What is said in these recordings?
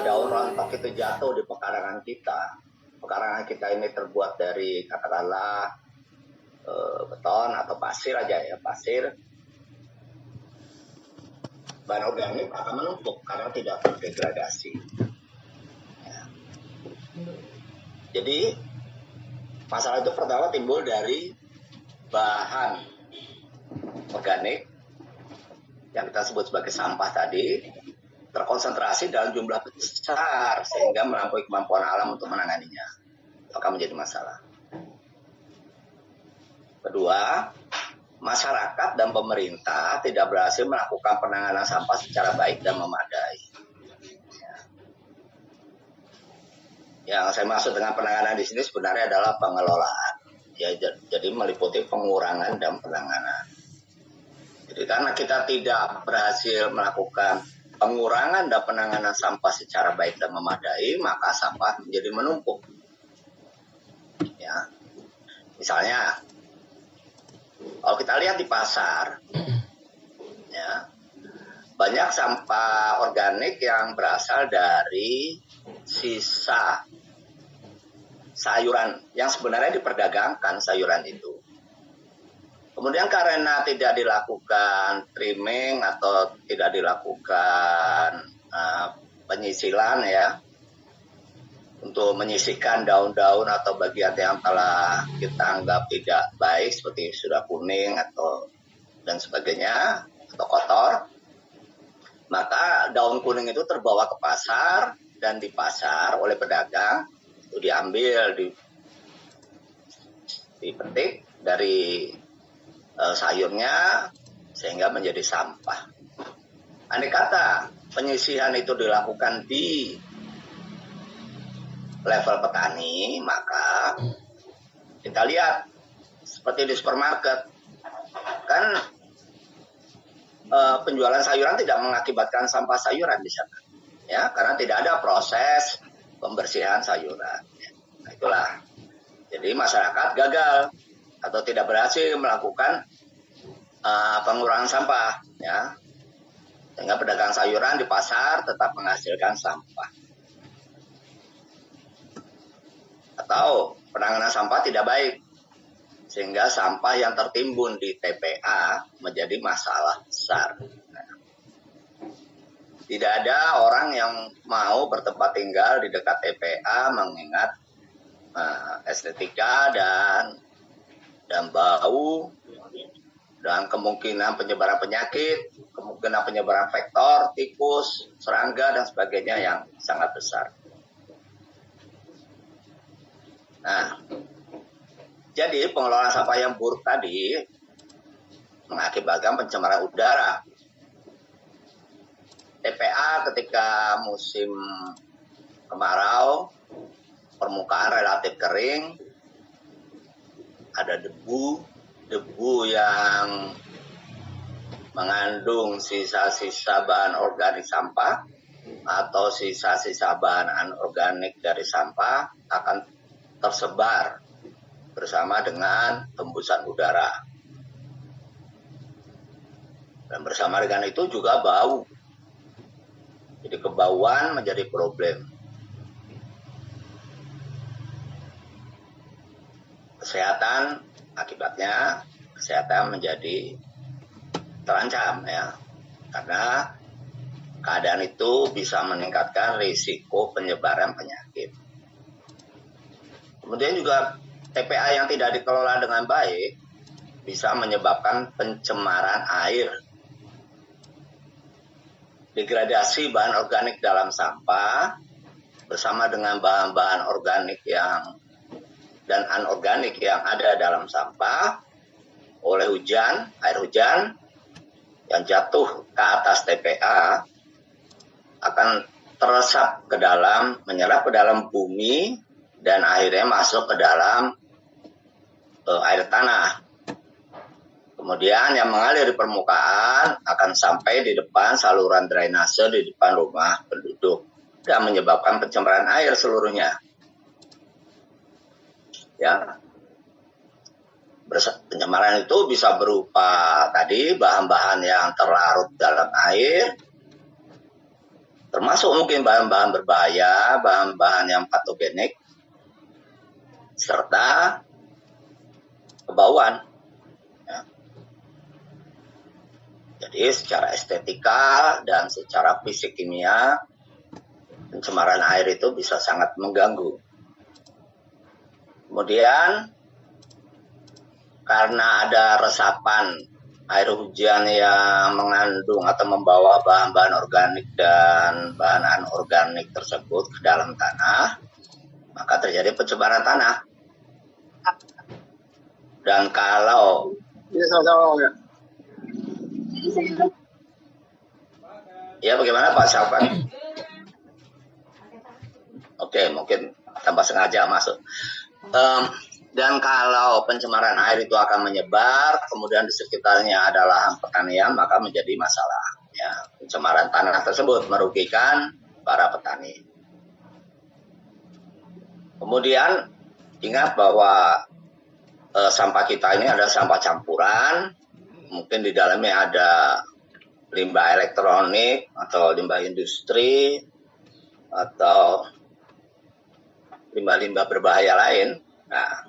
daun rontok itu jatuh di pekarangan kita. Pekarangan kita ini terbuat dari katakanlah beton atau pasir aja ya, pasir. Bahan organik akan menumpuk karena tidak terdegradasi. Ya. Jadi masalah itu pertama timbul dari bahan organik yang kita sebut sebagai sampah tadi terkonsentrasi dalam jumlah besar sehingga melampaui kemampuan alam untuk menanganinya, maka menjadi masalah. Kedua, masyarakat dan pemerintah tidak berhasil melakukan penanganan sampah secara baik dan memadai. Yang saya maksud dengan penanganan di sini sebenarnya adalah pengelolaan. Ya, jadi meliputi pengurangan dan penanganan. Jadi karena kita tidak berhasil melakukan pengurangan dan penanganan sampah secara baik dan memadai, maka sampah menjadi menumpuk. Ya, misalnya, kalau kita lihat di pasar, ya, banyak sampah organik yang berasal dari sisa sayuran yang sebenarnya diperdagangkan sayuran itu. Kemudian karena tidak dilakukan trimming atau tidak dilakukan penyisilan ya, untuk menyisihkan daun-daun atau bagian yang telah kita anggap tidak baik seperti sudah kuning atau dan sebagainya atau kotor, maka daun kuning itu terbawa ke pasar dan di pasar oleh pedagang itu diambil, dipetik dari sayurnya sehingga menjadi sampah. Andai kata penyisihan itu dilakukan di level petani, maka kita lihat seperti di supermarket kan penjualan sayuran tidak mengakibatkan sampah sayuran di sana, ya, karena tidak ada proses pembersihan sayuran. Nah, itulah. Jadi masyarakat gagal atau tidak berhasil melakukan pengurangan sampah, ya, sehingga pedagang sayuran di pasar tetap menghasilkan sampah. Atau penanganan sampah tidak baik, sehingga sampah yang tertimbun di TPA menjadi masalah besar. Tidak ada orang yang mau bertempat tinggal di dekat TPA mengingat estetika dan bau dan kemungkinan penyebaran penyakit, kemungkinan penyebaran vektor, tikus, serangga dan sebagainya yang sangat besar. Nah, jadi pengelolaan sampah yang buruk tadi mengakibatkan pencemaran udara. TPA ketika musim kemarau, permukaan relatif kering, ada debu yang mengandung sisa-sisa bahan organik sampah atau sisa-sisa bahan anorganik dari sampah akan tersebar bersama dengan hembusan udara. Dan bersama dengan itu juga bau. Jadi kebauan menjadi problem. Kesehatan akibatnya kesehatan menjadi terancam ya. Karena keadaan itu bisa meningkatkan risiko penyebaran penyakit. Kemudian juga TPA yang tidak dikelola dengan baik bisa menyebabkan pencemaran air. Degradasi bahan organik dalam sampah bersama dengan bahan-bahan organik dan anorganik yang ada dalam sampah oleh air hujan yang jatuh ke atas TPA akan teresap ke dalam, menyerap ke dalam bumi dan akhirnya masuk ke dalam air tanah. Kemudian yang mengalir di permukaan akan sampai di depan saluran drainase di depan rumah penduduk dan menyebabkan pencemaran air seluruhnya. Ya. Pencemaran itu bisa berupa tadi bahan-bahan yang terlarut dalam air, termasuk mungkin bahan-bahan berbahaya, bahan-bahan yang patogenik, serta kebauan. Ya. Jadi secara estetika dan secara fisik kimia, pencemaran air itu bisa sangat mengganggu. Kemudian karena ada resapan air hujan yang mengandung atau membawa bahan-bahan organik dan bahan anorganik tersebut ke dalam tanah, maka terjadi pencemaran tanah. Dan kalau ya bagaimana Pak Syafan? Oke, mungkin tanpa sengaja masuk. Dan kalau pencemaran air itu akan menyebar, kemudian di sekitarnya ada lahan pertanian, maka menjadi masalah. Ya, pencemaran tanah tersebut merugikan para petani. Kemudian ingat bahwa sampah kita ini ada sampah campuran, mungkin di dalamnya ada limbah elektronik atau limbah industri atau limbah-limbah berbahaya lain. Nah,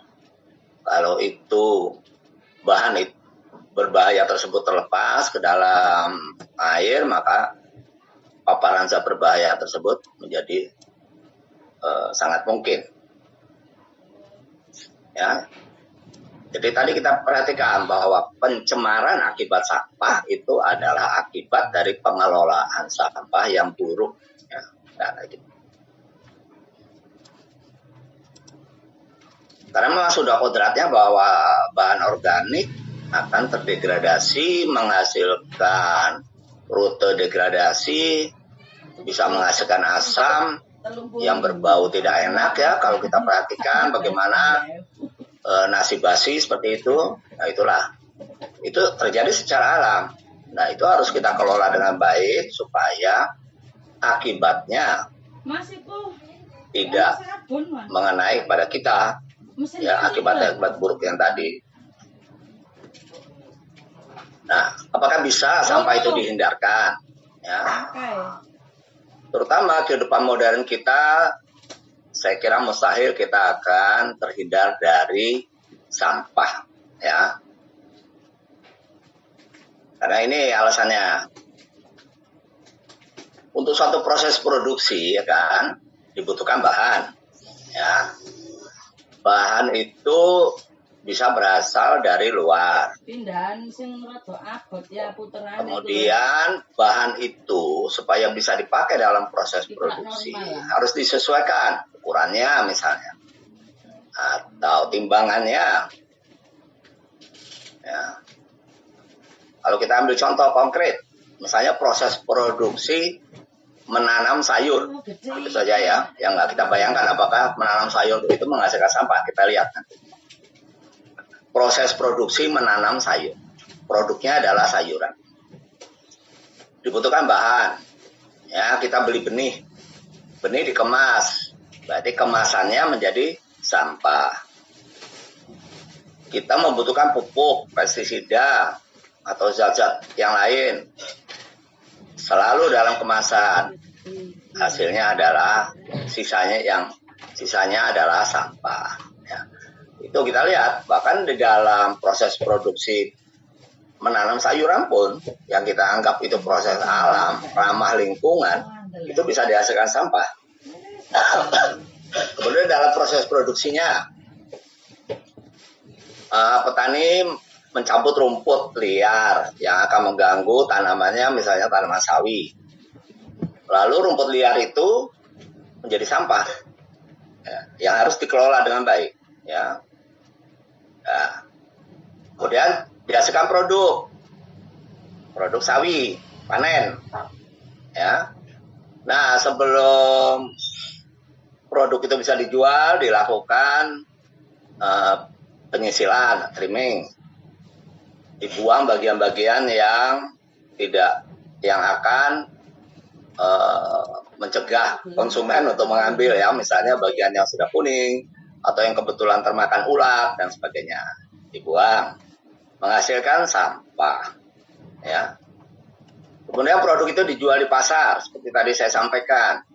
kalau itu bahan berbahaya tersebut terlepas ke dalam air, maka paparan zat berbahaya tersebut menjadi sangat mungkin. Ya, jadi tadi kita perhatikan bahwa pencemaran akibat sampah itu adalah akibat dari pengelolaan sampah yang buruk. Ya, nah, gitu. Karena memang sudah kodratnya bahwa bahan organik akan terdegradasi, menghasilkan rute degradasi, bisa menghasilkan asam yang berbau tidak enak ya. Kalau kita perhatikan bagaimana nasi basi seperti itu, nah itulah. Itu terjadi secara alam. Nah itu harus kita kelola dengan baik supaya akibatnya tidak mengenai pada kita. Ya, akibat buruk yang tadi. Nah, apakah bisa sampah itu dihindarkan? Ya. Terutama kehidupan modern kita, saya kira mustahil kita akan terhindar dari sampah. Ya. Karena ini alasannya. Untuk suatu proses produksi, ya kan, dibutuhkan bahan. Ya. Bahan itu bisa berasal dari luar. Kemudian bahan itu supaya bisa dipakai dalam proses produksi harus disesuaikan ukurannya misalnya atau timbangannya. Ya. Kalau kita ambil contoh konkret, misalnya proses produksi menanam sayur, itu saja ya, yang nggak kita bayangkan apakah menanam sayur itu menghasilkan sampah. Kita lihat nanti. Proses produksi menanam sayur, produknya adalah sayuran. Dibutuhkan bahan, ya kita beli benih dikemas, berarti kemasannya menjadi sampah. Kita membutuhkan pupuk, pestisida atau zat-zat yang lain. Selalu dalam kemasan, hasilnya adalah sisanya adalah sampah. Ya. Itu kita lihat, bahkan di dalam proses produksi menanam sayuran pun, yang kita anggap itu proses alam, ramah lingkungan, itu bisa dihasilkan sampah. Kemudian dalam proses produksinya, petani mencabut rumput liar yang akan mengganggu tanamannya, misalnya tanaman sawi. Lalu rumput liar itu menjadi sampah, ya, yang harus dikelola dengan baik. Ya. Nah, kemudian dihasilkan produk sawi, panen. Ya. Nah, sebelum produk itu bisa dijual, dilakukan penyisilan, trimming. Dibuang bagian-bagian yang akan mencegah konsumen untuk mengambil, ya, misalnya bagian yang sudah kuning atau yang kebetulan termakan ulat dan sebagainya, dibuang, menghasilkan sampah. Ya. Kemudian produk itu dijual di pasar, seperti tadi saya sampaikan.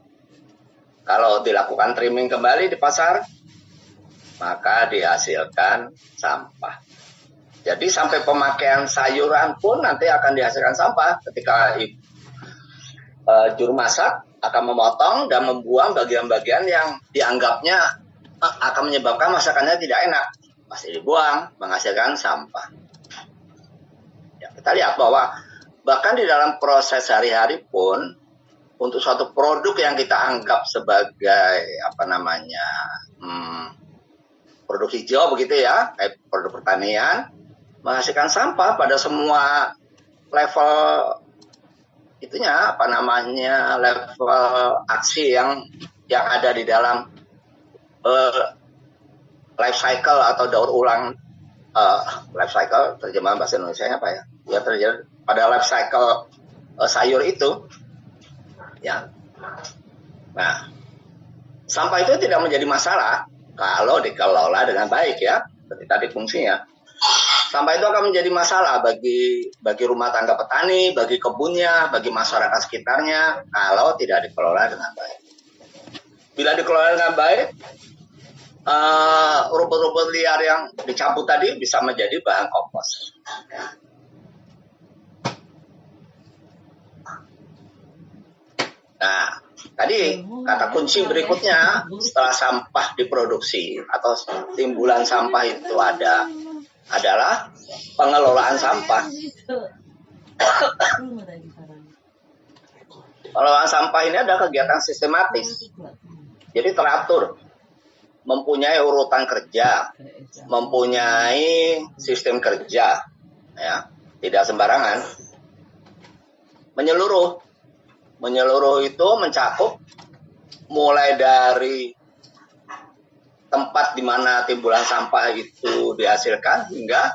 Kalau dilakukan trimming kembali di pasar, maka dihasilkan sampah. Jadi sampai pemakaian sayuran pun nanti akan dihasilkan sampah ketika juru masak akan memotong dan membuang bagian-bagian yang dianggapnya akan menyebabkan masakannya tidak enak. Pasti dibuang, menghasilkan sampah. Ya, kita lihat bahwa bahkan di dalam proses sehari-hari pun, untuk suatu produk yang kita anggap sebagai produk hijau begitu ya, kayak produk pertanian, menghasilkan sampah pada semua level itunya level aksi yang ada di dalam life cycle atau daur ulang. Life cycle terjemahan bahasa Indonesia apa ya? Ya terjadi pada life cycle sayur itu. Ya. Nah, sampah itu tidak menjadi masalah kalau dikelola dengan baik ya, seperti tadi fungsinya. Sampah itu akan menjadi masalah bagi rumah tangga petani, bagi kebunnya, bagi masyarakat sekitarnya kalau tidak dikelola dengan baik. Bila dikelola dengan baik, rumput-rumput liar yang dicabut tadi bisa menjadi bahan kompos. Nah, tadi kata kunci berikutnya setelah sampah diproduksi atau timbulan sampah itu adalah pengelolaan sampah. Pengelolaan sampah ini ada kegiatan sistematis, jadi teratur, mempunyai urutan kerja, mempunyai sistem kerja, ya, tidak sembarangan. Menyeluruh itu mencakup mulai dari tempat di mana timbulan sampah itu dihasilkan hingga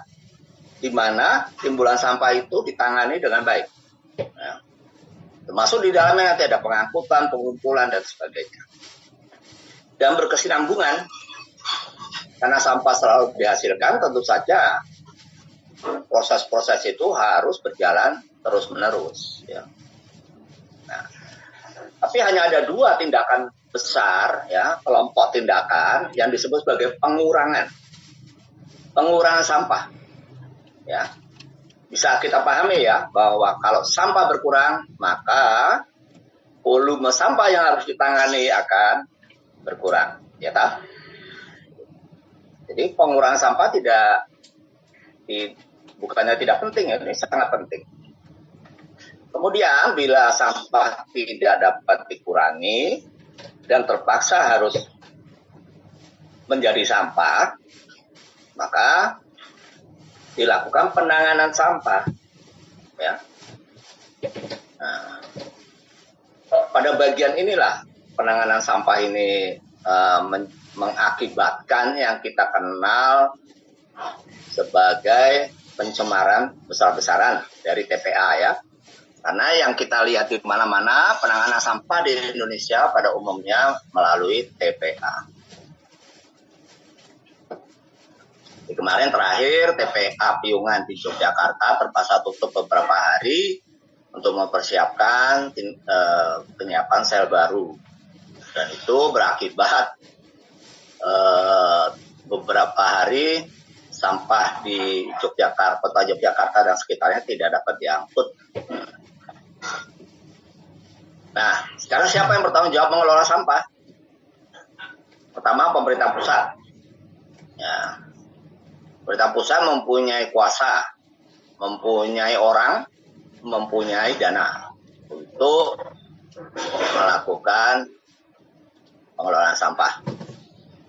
di mana timbulan sampah itu ditangani dengan baik. Ya. Termasuk di dalamnya nanti ada pengangkutan, pengumpulan, dan sebagainya. Dan berkesinambungan, karena sampah selalu dihasilkan, tentu saja proses-proses itu harus berjalan terus-menerus. Ya. Nah, tapi hanya ada 2 tindakan besar, ya, kelompok tindakan yang disebut sebagai pengurangan sampah. Ya, bisa kita pahami ya bahwa kalau sampah berkurang maka volume sampah yang harus ditangani akan berkurang, ya tak? Jadi pengurangan sampah bukannya tidak penting, ya, ini sangat penting. Kemudian bila sampah tidak dapat dikurangi dan terpaksa harus menjadi sampah, maka dilakukan penanganan sampah. Ya. Nah, pada bagian inilah penanganan sampah ini mengakibatkan yang kita kenal sebagai pencemaran besar-besaran dari TPA ya. Karena yang kita lihat di mana-mana penanganan sampah di Indonesia pada umumnya melalui TPA. Di kemarin terakhir TPA Piungan di Yogyakarta terpaksa tutup beberapa hari untuk mempersiapkan penyiapan sel baru. Dan itu berakibat beberapa hari sampah di Yogyakarta, kota Yogyakarta dan sekitarnya tidak dapat diangkut. Nah, sekarang siapa yang bertanggung jawab mengelola sampah? Pertama, pemerintah pusat. Ya. Pemerintah pusat mempunyai kuasa, mempunyai orang, mempunyai dana untuk melakukan pengelolaan sampah.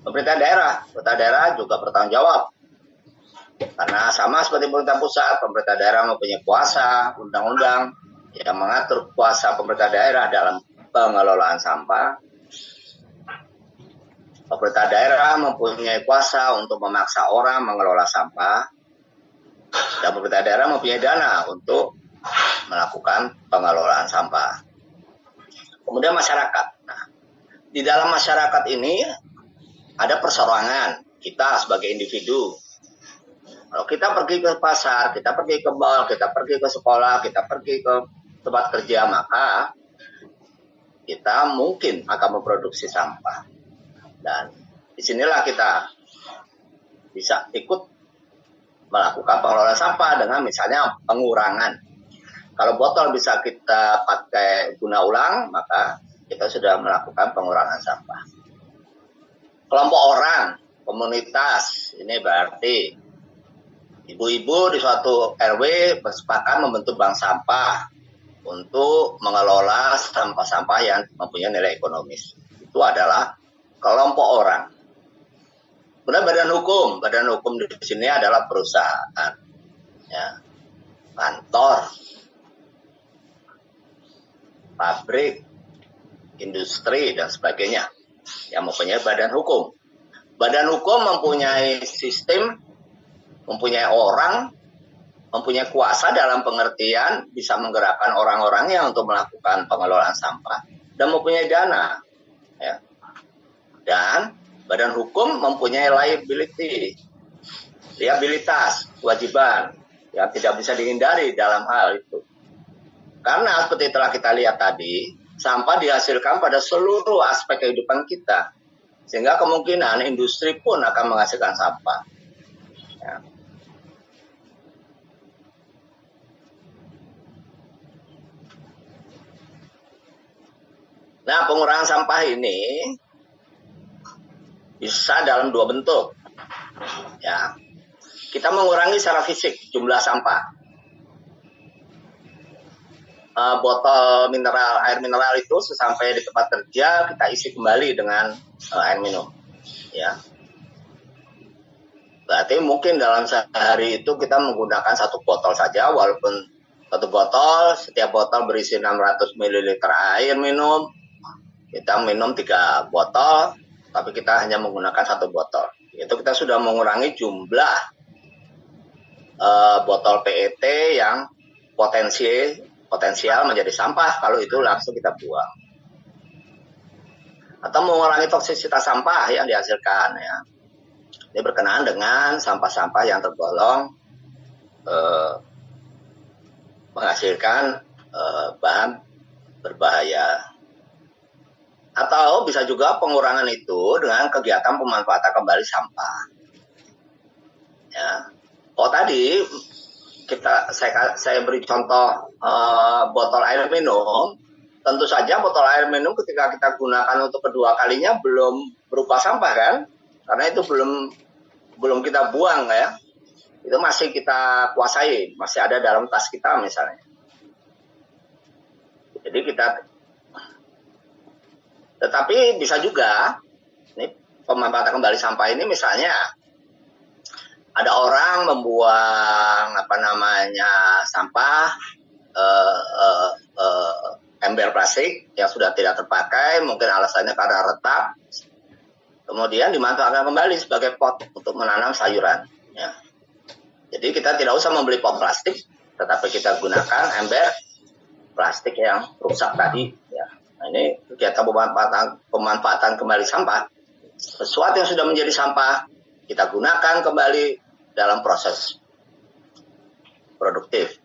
Pemerintah daerah juga bertanggung jawab. Karena sama seperti pemerintah pusat, pemerintah daerah mempunyai kuasa, undang-undang yang mengatur kuasa pemerintah daerah dalam pengelolaan sampah. Pemerintah daerah mempunyai kuasa untuk memaksa orang mengelola sampah. Dan pemerintah daerah mempunyai dana untuk melakukan pengelolaan sampah. Kemudian masyarakat. Nah, di dalam masyarakat ini ada perseorangan kita sebagai individu. Kalau kita pergi ke pasar, kita pergi ke mall, kita pergi ke sekolah, kita pergi ke tempat kerja, maka kita mungkin akan memproduksi sampah. Dan disinilah kita bisa ikut melakukan pengelolaan sampah dengan misalnya pengurangan. Kalau botol bisa kita pakai guna ulang, maka kita sudah melakukan pengurangan sampah. Kelompok orang, komunitas, ini berarti ibu-ibu di suatu RW bersepakat membentuk bank sampah untuk mengelola sampah-sampah yang mempunyai nilai ekonomis. Itu adalah kelompok orang. Kemudian badan hukum di sini adalah perusahaan, ya, kantor, pabrik, industri, dan sebagainya yang mempunyai badan hukum. Badan hukum mempunyai sistem, mempunyai orang, mempunyai kuasa dalam pengertian bisa menggerakkan orang-orangnya untuk melakukan pengelolaan sampah dan mempunyai dana, ya. Dan badan hukum mempunyai liabilitas, kewajiban yang tidak bisa dihindari dalam hal itu. Karena seperti telah kita lihat tadi, sampah dihasilkan pada seluruh aspek kehidupan kita, sehingga kemungkinan industri pun akan menghasilkan sampah, ya. Nah, pengurangan sampah ini bisa dalam dua bentuk, ya. Kita mengurangi secara fisik jumlah sampah. Botol mineral, air mineral itu sesampai di tempat kerja kita isi kembali dengan air minum, ya. Berarti mungkin dalam sehari itu kita menggunakan satu botol saja, walaupun satu botol, setiap botol berisi 600 ml air minum. Kita minum 3 botol, tapi kita hanya menggunakan satu botol. Itu kita sudah mengurangi jumlah botol PET yang potensial menjadi sampah kalau itu langsung kita buang. Atau mengurangi toksisitas sampah yang dihasilkan, ya. Ini berkenaan dengan sampah-sampah yang tergolong menghasilkan bahan berbahaya. Atau bisa juga pengurangan itu dengan kegiatan pemanfaatan kembali sampah, ya. Oh, tadi saya beri contoh botol air minum. Tentu saja botol air minum ketika kita gunakan untuk kedua kalinya belum berupa sampah, kan? Karena itu belum kita buang, ya. Itu masih kita kuasai, masih ada dalam tas kita misalnya. Jadi tetapi bisa juga, ini pemanfaatan kembali sampah ini misalnya ada orang membuang sampah ember plastik yang sudah tidak terpakai, mungkin alasannya karena retak, kemudian dimanfaatkan kembali sebagai pot untuk menanam sayuran, ya. Jadi kita tidak usah membeli pot plastik, tetapi kita gunakan ember plastik yang rusak tadi, ya. Nah, ini kegiatan pemanfaatan kembali sampah. Sesuatu yang sudah menjadi sampah kita gunakan kembali dalam proses produktif.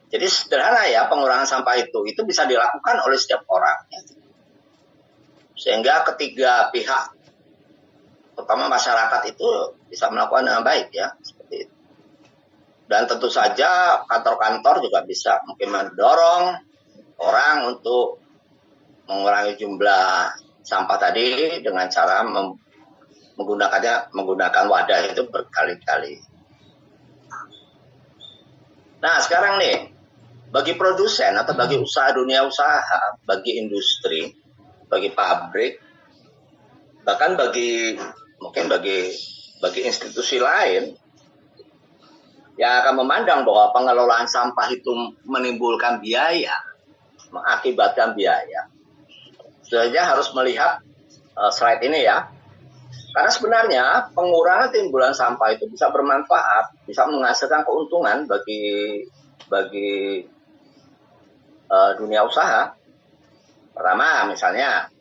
Jadi sederhana, ya, pengurangan sampah itu bisa dilakukan oleh setiap orang, ya. Sehingga ketiga pihak, terutama masyarakat, itu bisa melakukan dengan baik, ya, seperti itu. Dan tentu saja kantor-kantor juga bisa mungkin mendorong orang untuk mengurangi jumlah sampah tadi dengan cara menggunakan wadah itu berkali-kali. Nah, sekarang nih, bagi produsen atau bagi dunia usaha, bagi industri, bagi pabrik, bahkan bagi institusi lain yang akan memandang bahwa pengelolaan sampah itu menimbulkan biaya, mengakibatkan biaya, sebenarnya harus melihat slide ini, ya. Karena sebenarnya pengurangan timbulan sampah itu bisa bermanfaat, bisa menghasilkan keuntungan bagi dunia usaha. Pertama, misalnya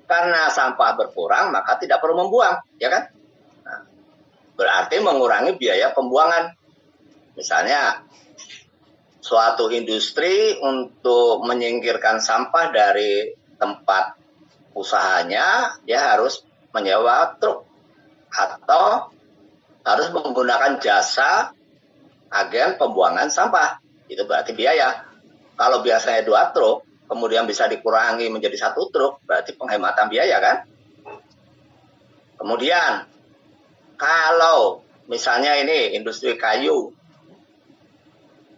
karena sampah berkurang maka tidak perlu membuang, ya kan? Nah, berarti mengurangi biaya pembuangan. Misalnya suatu industri untuk menyingkirkan sampah dari tempat usahanya, dia harus menyewa truk atau harus menggunakan jasa agen pembuangan sampah. Itu berarti biaya. Kalau biasanya 2 truk, kemudian bisa dikurangi menjadi 1 truk, berarti penghematan biaya kan? Kemudian, kalau misalnya ini industri kayu,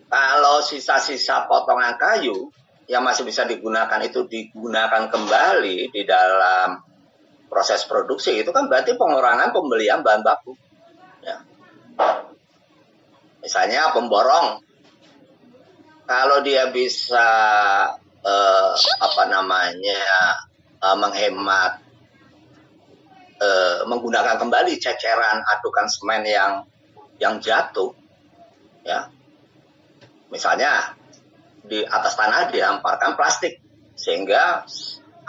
kalau sisa-sisa potongan kayu yang masih bisa digunakan itu digunakan kembali di dalam proses produksi, itu kan berarti pengurangan pembelian bahan baku. Ya. Misalnya pemborong, kalau dia bisa menghemat, menggunakan kembali ceceran adukan semen yang jatuh, ya. Misalnya di atas tanah dihamparkan plastik sehingga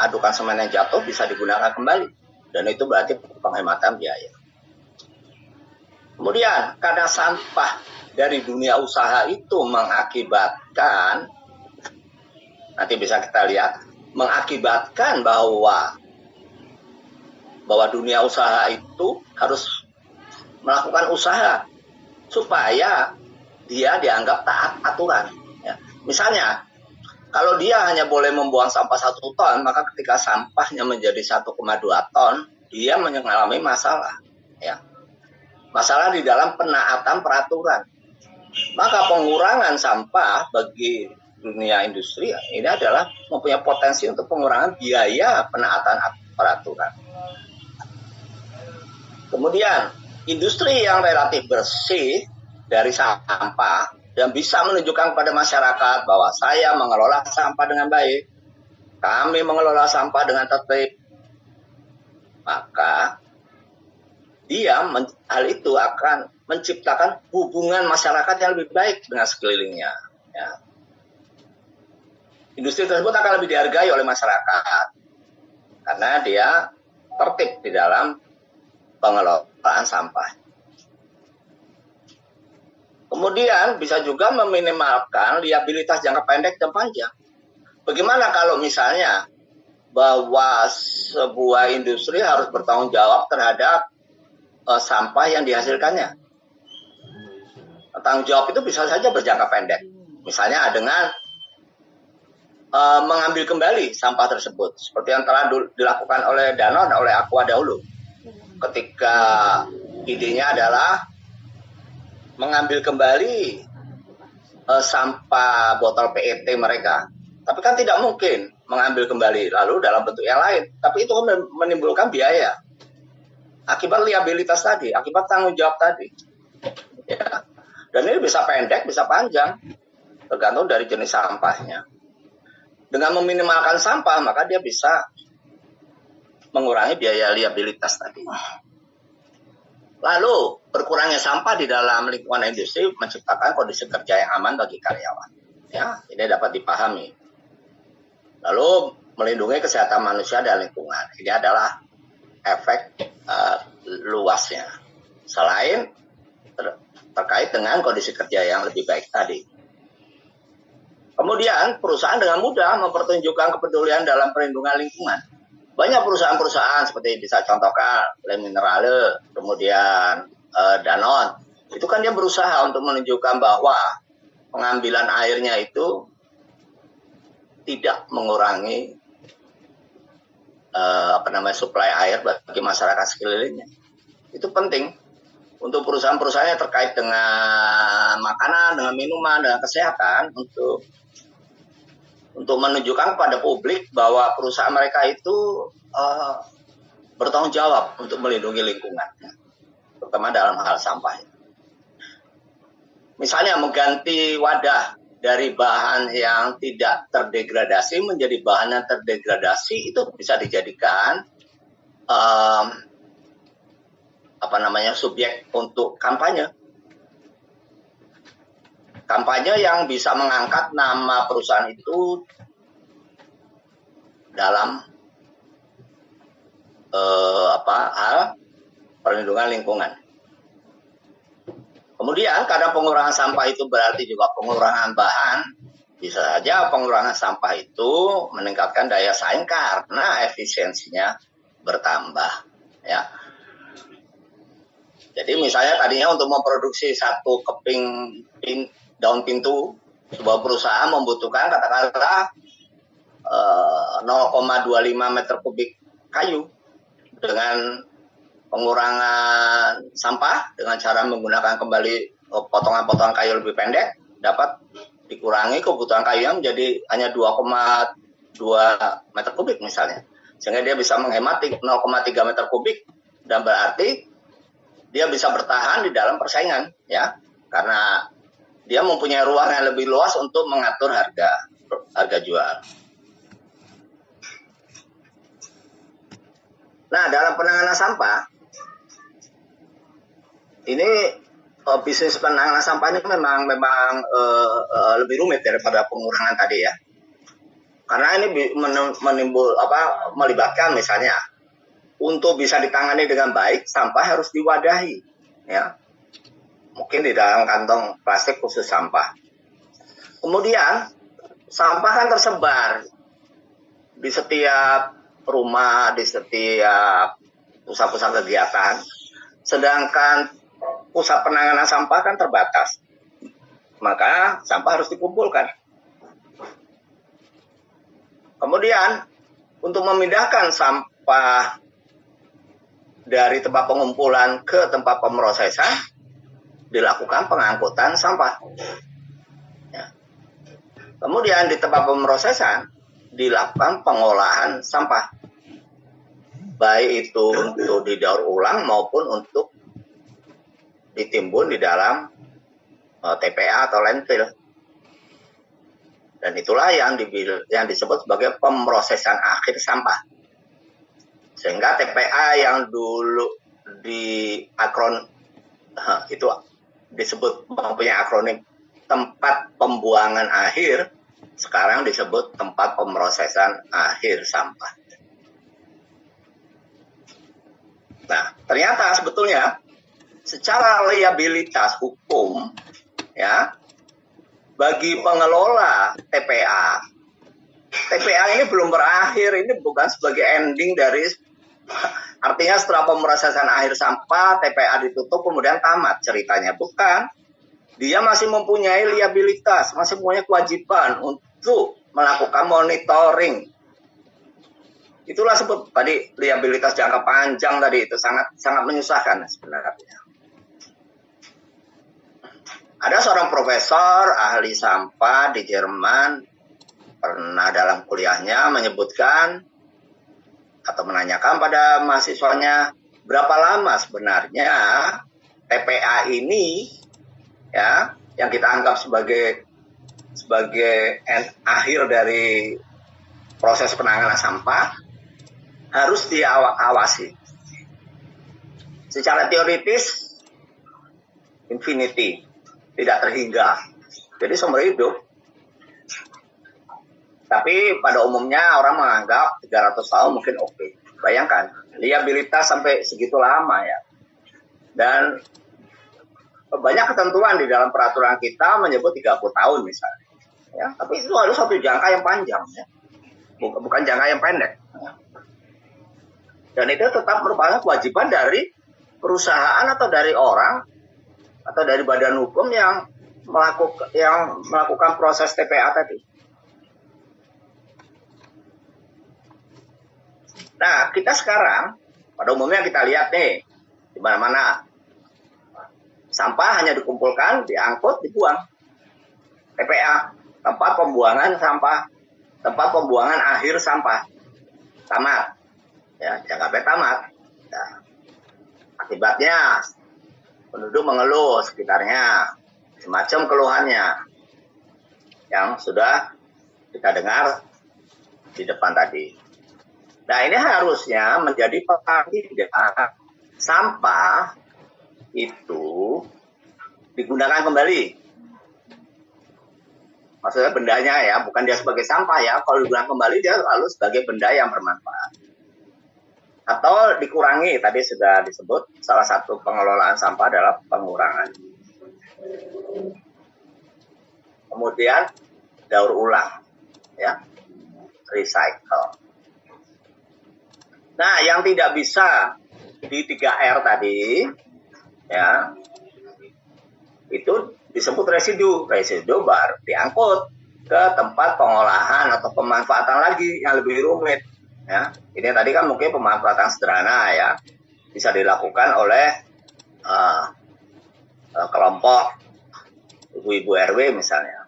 adukan semen yang jatuh bisa digunakan kembali, dan itu berarti penghematan biaya. Kemudian karena sampah dari dunia usaha itu mengakibatkan, nanti bisa kita lihat, mengakibatkan bahwa dunia usaha itu harus melakukan usaha supaya dia dianggap taat aturan. Ya. Misalnya, kalau dia hanya boleh membuang sampah 1 ton, maka ketika sampahnya menjadi 1,2 ton, dia mengalami masalah. Ya. Masalah di dalam penaatan peraturan. Maka pengurangan sampah bagi dunia industri ini adalah mempunyai potensi untuk pengurangan biaya penaatan peraturan. Kemudian, industri yang relatif bersih dari sampah dan bisa menunjukkan kepada masyarakat bahwa saya mengelola sampah dengan baik, kami mengelola sampah dengan tertib, maka hal itu akan menciptakan hubungan masyarakat yang lebih baik dengan sekelilingnya. Ya. Industri tersebut akan lebih dihargai oleh masyarakat karena dia tertib di dalam pengelolaan sampah. Kemudian bisa juga meminimalkan liabilitas jangka pendek dan panjang. Bagaimana kalau misalnya bahwa sebuah industri harus bertanggung jawab terhadap sampah yang dihasilkannya? Tanggung jawab itu bisa saja berjangka pendek. Misalnya dengan mengambil kembali sampah tersebut, seperti yang telah dilakukan oleh Danone, oleh Aqua dahulu. Ketika idenya adalah mengambil kembali sampah botol PET mereka. Tapi kan tidak mungkin mengambil kembali lalu dalam bentuk yang lain. Tapi itu menimbulkan biaya. Akibat liabilitas tadi, akibat tanggung jawab tadi. Ya. Dan ini bisa pendek, bisa panjang. Tergantung dari jenis sampahnya. Dengan meminimalkan sampah, maka dia bisa mengurangi biaya liabilitas tadi. Lalu, berkurangnya sampah di dalam lingkungan industri menciptakan kondisi kerja yang aman bagi karyawan. Ya, ini dapat dipahami. Lalu, melindungi kesehatan manusia dan lingkungan. Ini adalah efek luasnya. Selain terkait dengan kondisi kerja yang lebih baik tadi. Kemudian, perusahaan dengan mudah mempertunjukkan kepedulian dalam perlindungan lingkungan. Banyak perusahaan-perusahaan seperti bisa contohkan Le Minerale, kemudian Danone, itu kan dia berusaha untuk menunjukkan bahwa pengambilan airnya itu tidak mengurangi suplai air bagi masyarakat sekelilingnya. Itu penting untuk perusahaan-perusahaan yang terkait dengan makanan, dengan minuman, dengan kesehatan, untuk menunjukkan kepada publik bahwa perusahaan mereka itu bertanggung jawab untuk melindungi lingkungan, terutama dalam hal sampah. Misalnya mengganti wadah dari bahan yang tidak terdegradasi menjadi bahan yang terdegradasi, itu bisa dijadikan subjek untuk kampanye. Kampanye yang bisa mengangkat nama perusahaan itu dalam hal perlindungan lingkungan. Kemudian karena pengurangan sampah itu berarti juga pengurangan bahan, bisa saja pengurangan sampah itu meningkatkan daya saing karena efisiensinya bertambah, ya. Jadi misalnya tadinya untuk memproduksi satu keping daun pintu, sebuah perusahaan membutuhkan katakanlah 0,25 meter kubik kayu. Dengan pengurangan sampah dengan cara menggunakan kembali potongan-potongan kayu lebih pendek, dapat dikurangi kebutuhan kayunya menjadi hanya 2,2 meter kubik misalnya, sehingga dia bisa menghemat 0,3 meter kubik, dan berarti dia bisa bertahan di dalam persaingan, ya, karena dia mempunyai ruang yang lebih luas untuk mengatur harga jual. Nah, dalam penanganan sampah, ini bisnis penanganan sampah ini memang lebih rumit daripada pengurangan tadi, ya. Karena ini melibatkan misalnya untuk bisa ditangani dengan baik, sampah harus diwadahi, ya. Mungkin di dalam kantong plastik khusus sampah. Kemudian sampah kan tersebar di setiap rumah, di setiap pusat-pusat kegiatan, sedangkan pusat penanganan sampah kan terbatas, maka sampah harus dikumpulkan. Kemudian untuk memindahkan sampah dari tempat pengumpulan ke tempat pemrosesan, dilakukan pengangkutan sampah, ya. Kemudian di tempat pemrosesan dilakukan pengolahan sampah, baik itu untuk didaur ulang maupun untuk ditimbun di dalam TPA atau landfill. Dan itulah yang disebut sebagai pemrosesan akhir sampah. Sehingga TPA yang dulu itu disebut mempunyai akronim tempat pembuangan akhir, sekarang disebut tempat pemrosesan akhir sampah. Nah, ternyata sebetulnya secara liabilitas hukum, ya, bagi pengelola TPA ini belum berakhir, ini bukan sebagai ending dari, artinya setelah pemrosesan akhir sampah, TPA ditutup kemudian tamat ceritanya, bukan. Dia masih mempunyai liabilitas, masih mempunyai kewajiban untuk melakukan monitoring. Itulah sebut tadi liabilitas jangka panjang tadi, itu sangat menyusahkan sebenarnya. Ada seorang profesor ahli sampah di Jerman pernah dalam kuliahnya menyebutkan atau menanyakan pada mahasiswanya, berapa lama sebenarnya TPA ini, ya, yang kita anggap sebagai akhir dari proses penanganan sampah, harus diawasi. Secara teoritis infinity, tidak terhingga, jadi seumur hidup. Tapi pada umumnya orang menganggap 300 tahun mungkin oke. Bayangkan, liabilitas sampai segitu lama, ya. Dan banyak ketentuan di dalam peraturan kita menyebut 30 tahun misalnya, ya. Tapi itu harus satu jangka yang panjang, ya. Bukan jangka yang pendek. Dan itu tetap merupakan kewajiban dari perusahaan atau dari orang atau dari badan hukum yang melakukan proses TPA tadi. Nah, kita sekarang pada umumnya kita lihat nih, di mana-mana sampah hanya dikumpulkan, diangkut, dibuang. TPA, tempat pembuangan sampah, tempat pembuangan akhir sampah, tamat, ya, jangan sampai tamat. Ya. Akibatnya penduduk mengeluh sekitarnya, semacam keluhannya yang sudah kita dengar di depan tadi. Nah, ini harusnya menjadi perhatian, sampah itu digunakan kembali. Maksudnya bendanya, ya, bukan dia sebagai sampah, ya. Kalau digunakan kembali dia lalu sebagai benda yang bermanfaat. Atau dikurangi, tadi sudah disebut salah satu pengelolaan sampah adalah pengurangan. Kemudian daur ulang, ya, recycle. Nah, yang tidak bisa di 3R tadi, ya, itu disebut residu. Residu baru diangkut ke tempat pengolahan atau pemanfaatan lagi yang lebih rumit. Ya, ini tadi kan mungkin pemanfaatan sederhana, ya, bisa dilakukan oleh kelompok ibu-ibu RW misalnya.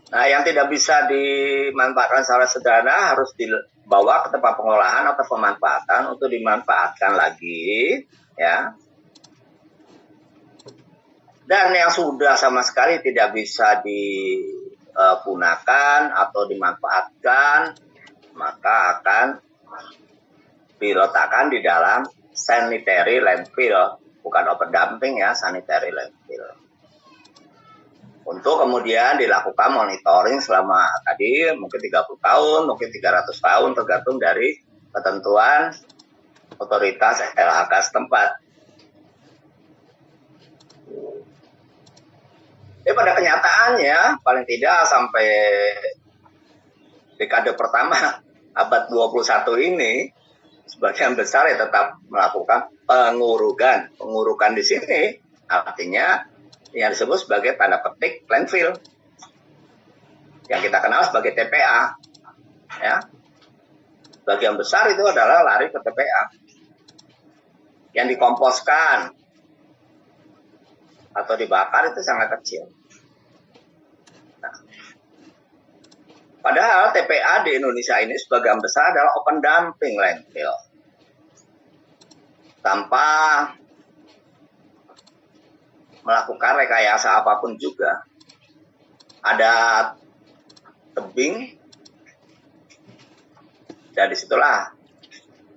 Nah, yang tidak bisa dimanfaatkan secara sederhana harus dibawa ke tempat pengolahan atau pemanfaatan untuk dimanfaatkan lagi, ya. Dan yang sudah sama sekali tidak bisa digunakan atau dimanfaatkan, maka akan diletakkan di dalam sanitary landfill, bukan open dumping, ya, sanitary landfill. Untuk kemudian dilakukan monitoring selama tadi mungkin 30 tahun, mungkin 300 tahun, tergantung dari ketentuan otoritas LHK setempat. Pada kenyataannya, paling tidak sampai dekade pertama abad 21 ini, sebagian besar ya tetap melakukan pengurukan. Pengurukan di sini artinya yang disebut sebagai tanda petik landfill, yang kita kenal sebagai TPA, ya. Bagian besar itu adalah lari ke TPA, yang dikomposkan atau dibakar itu sangat kecil. Nah, padahal TPA di Indonesia ini sebagian besar adalah open dumping landfill, tanpa melakukan rekayasa apapun juga. Ada tebing, dan disitulah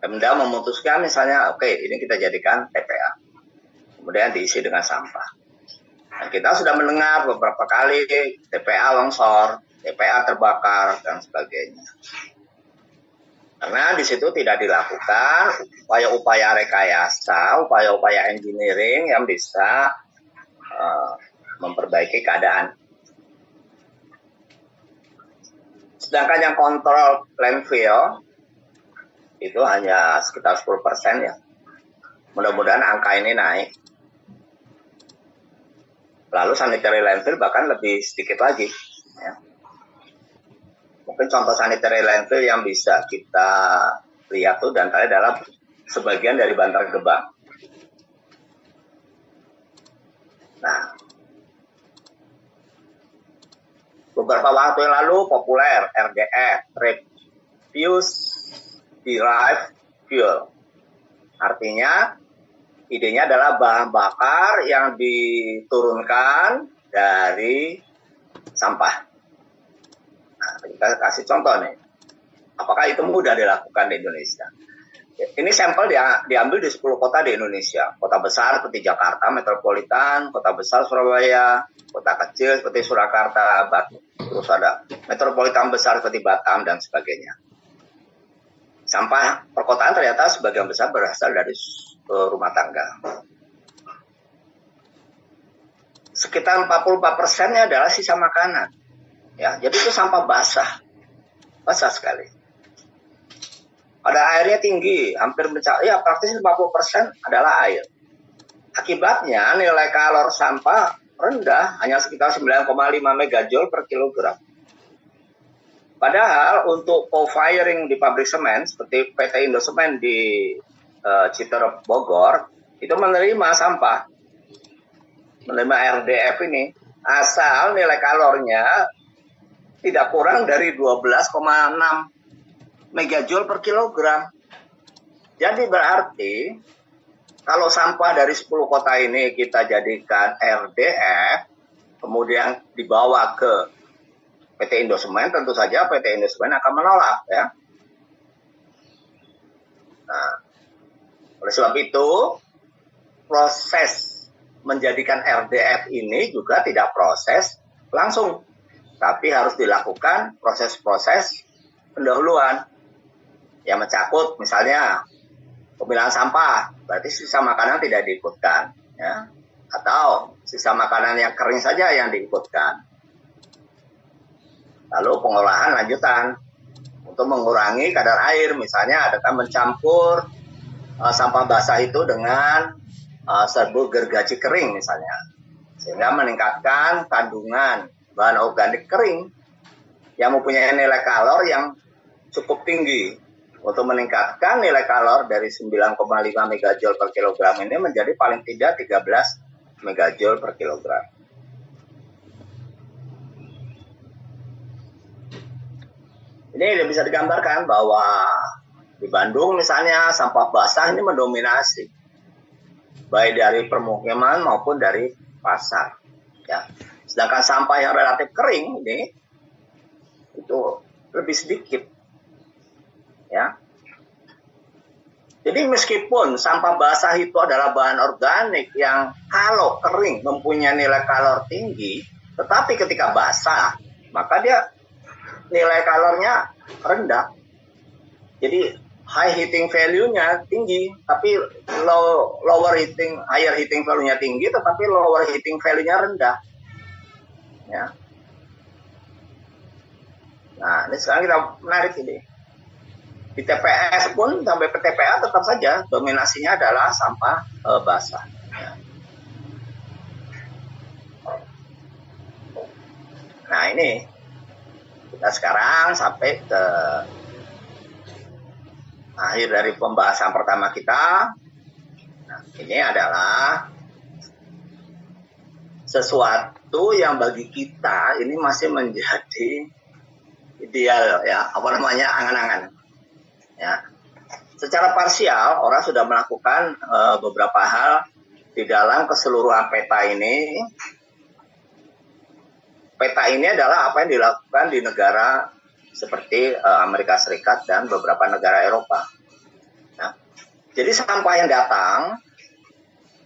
Pemda memutuskan misalnya, oke, ini kita jadikan TPA, kemudian diisi dengan sampah. Dan kita sudah mendengar beberapa kali TPA longsor, TPA terbakar, dan sebagainya. Karena di situ tidak dilakukan upaya-upaya rekayasa, upaya-upaya engineering yang bisa memperbaiki keadaan. Sedangkan yang kontrol landfill itu hanya sekitar 10%, ya. Mudah-mudahan angka ini naik. Lalu sanitary landfill bahkan lebih sedikit lagi, ya. Mungkin contoh sanitary landfill yang bisa kita lihat tuh dan tadi adalah sebagian dari Bantar Gebang. Nah, beberapa waktu yang lalu populer RDF, Refuse Derived Fuel. Artinya idenya adalah bahan bakar yang diturunkan dari sampah. Nah, kita kasih contoh nih. Apakah itu mudah dilakukan di Indonesia? Ini sampel diambil di 10 kota di Indonesia. Kota besar seperti Jakarta, metropolitan, kota besar Surabaya, kota kecil seperti Surakarta, Batu. Terus ada metropolitan besar seperti Batam, dan sebagainya. Sampah perkotaan ternyata sebagian besar berasal dari rumah tangga. Sekitar 44%-nya adalah sisa makanan. Ya, jadi itu sampah basah. Basah sekali. Pada airnya tinggi, hampir mencapai, ya praktis 50% adalah air. Akibatnya nilai kalor sampah rendah, hanya sekitar 9,5 megajoule per kilogram. Padahal untuk co-firing di pabrik semen, seperti PT Indosemen di Citerep, Bogor, itu menerima sampah, menerima RDF ini, asal nilai kalornya tidak kurang dari 12,6 megajoule per kilogram. Jadi berarti kalau sampah dari 10 kota ini kita jadikan RDF, kemudian dibawa ke PT Indosemen, tentu saja PT Indosemen akan menolak, ya. Nah, oleh sebab itu proses menjadikan RDF ini juga tidak proses langsung, tapi harus dilakukan proses-proses pendahuluan yang mencakup misalnya pemilahan sampah, berarti sisa makanan tidak diikutkan, ya. atau sisa makanan yang kering saja yang diikutkan. Lalu pengolahan lanjutan untuk mengurangi kadar air, misalnya adakan mencampur sampah basah itu dengan serbuk gergaji kering misalnya, sehingga meningkatkan kandungan bahan organik kering yang mempunyai nilai kalor yang cukup tinggi untuk meningkatkan nilai kalor dari 9,5 megajoule per kilogram ini menjadi paling tidak 13 megajoule per kilogram. Ini bisa digambarkan bahwa di Bandung misalnya sampah basah ini mendominasi, baik dari permukiman maupun dari pasar. Ya. Sedangkan sampah yang relatif kering ini itu lebih sedikit. Ya. Jadi meskipun sampah basah itu adalah bahan organik yang kalau kering mempunyai nilai kalor tinggi, tetapi ketika basah maka dia nilai kalornya rendah. Jadi high heating value-nya tinggi, tapi higher heating value-nya tinggi, tetapi lower heating value-nya rendah. Ya. Nah, ini sekarang kita menarik ini. Di TPS pun sampai PTPA tetap saja dominasinya adalah sampah basah. Ya. Nah, ini kita sekarang sampai ke akhir dari pembahasan pertama kita. Nah, ini adalah sesuatu yang bagi kita ini masih menjadi ideal, ya, angan-angan. Ya. Secara parsial orang sudah melakukan beberapa hal di dalam keseluruhan peta ini. Peta ini adalah apa yang dilakukan di negara seperti Amerika Serikat dan beberapa negara Eropa. Nah, jadi sampah yang datang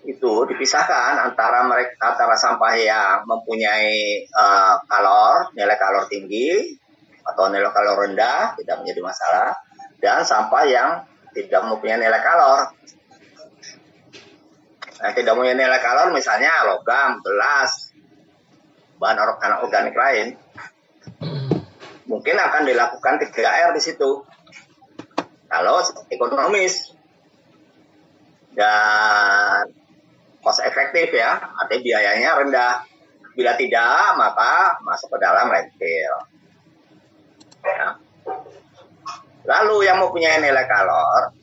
itu dipisahkan antara sampah yang mempunyai nilai kalor tinggi atau nilai kalor rendah, tidak menjadi masalah, dan sampah yang tidak mempunyai nilai kalor. Nah, tidak mempunyai nilai kalor misalnya logam, gelas, bahan organik lain, mungkin akan dilakukan 3R di situ. Kalau ekonomis dan cost efektif, ya, artinya biayanya rendah. Bila tidak, maka masuk ke dalam landfill. Ya. Lalu yang mempunyai nilai kalor,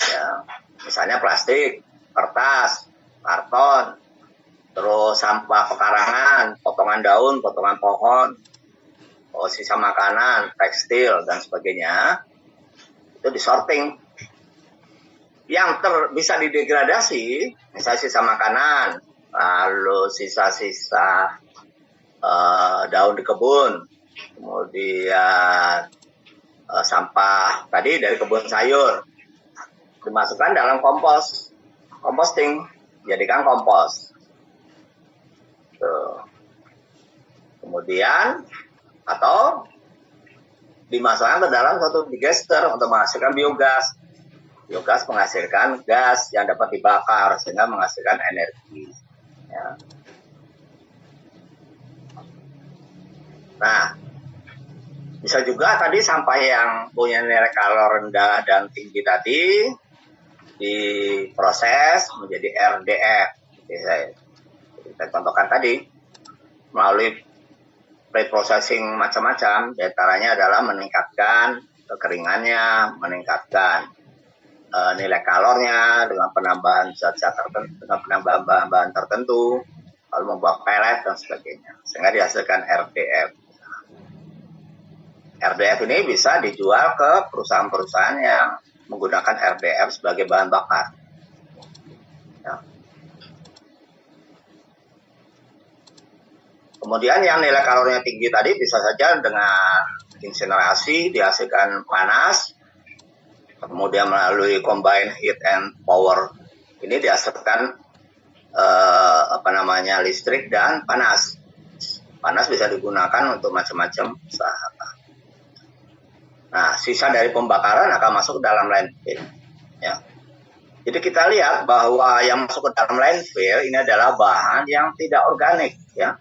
ya, misalnya plastik, kertas, karton, terus sampah pekarangan, potongan daun, potongan pohon, sisa makanan, tekstil, dan sebagainya, itu disorting. Yang bisa didegradasi, misalnya sisa makanan, lalu sisa-sisa daun di kebun, kemudian sampah tadi dari kebun sayur, dimasukkan dalam composting, jadikan kompos. Tuh. Kemudian atau dimasukkan ke dalam suatu digester untuk menghasilkan biogas. Biogas menghasilkan gas yang dapat dibakar sehingga menghasilkan energi. Ya. Nah, bisa juga tadi sampah yang punya nilai kalor rendah dan tinggi tadi diproses menjadi RDF. Kita contohkan tadi melalui pre-processing macam-macam, diantaranya adalah meningkatkan kekeringannya, meningkatkan nilai kalornya dengan penambahan zat-zat tertentu, dengan penambahan bahan-bahan tertentu, lalu membuat pelet dan sebagainya, sehingga dihasilkan RDF. RDF ini bisa dijual ke perusahaan-perusahaan yang menggunakan RDF sebagai bahan bakar. Ya. Kemudian yang nilai kalorinya tinggi tadi bisa saja dengan insinerasi dihasilkan panas, kemudian melalui combined heat and power ini dihasilkan listrik dan panas. Panas bisa digunakan untuk macam-macam usaha. Nah, sisa dari pembakaran akan masuk dalam landfill. Ya. Jadi kita lihat bahwa yang masuk ke dalam landfill ini adalah bahan yang tidak organik, ya.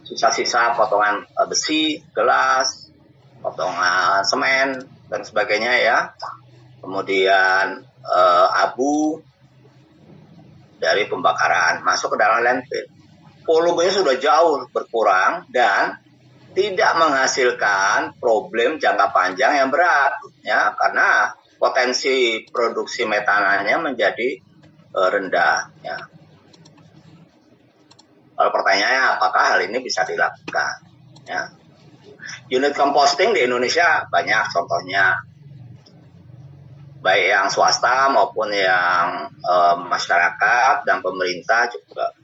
Sisa-sisa potongan besi, gelas, potongan semen dan sebagainya, ya. Kemudian abu dari pembakaran masuk ke dalam landfill. Volumenya sudah jauh berkurang dan tidak menghasilkan problem jangka panjang yang berat, ya, karena potensi produksi metananya menjadi rendah, ya. Kalau pertanyaannya apakah hal ini bisa dilakukan, ya. Unit composting di Indonesia banyak contohnya, baik yang swasta maupun yang masyarakat dan pemerintah juga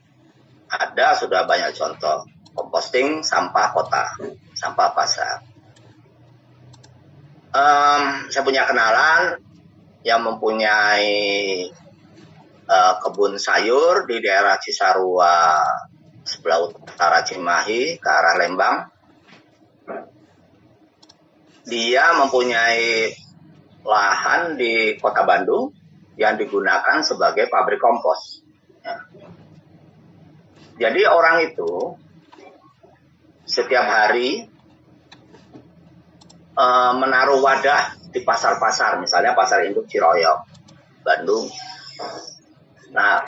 ada, sudah banyak contoh composting sampah kota, sampah pasar. Saya punya kenalan yang mempunyai kebun sayur di daerah Cisarua sebelah utara Cimahi ke arah Lembang. Dia mempunyai lahan di Kota Bandung yang digunakan sebagai pabrik kompos, ya. Jadi orang itu setiap hari menaruh wadah di pasar-pasar, misalnya pasar induk Ciroyok, Bandung. Nah,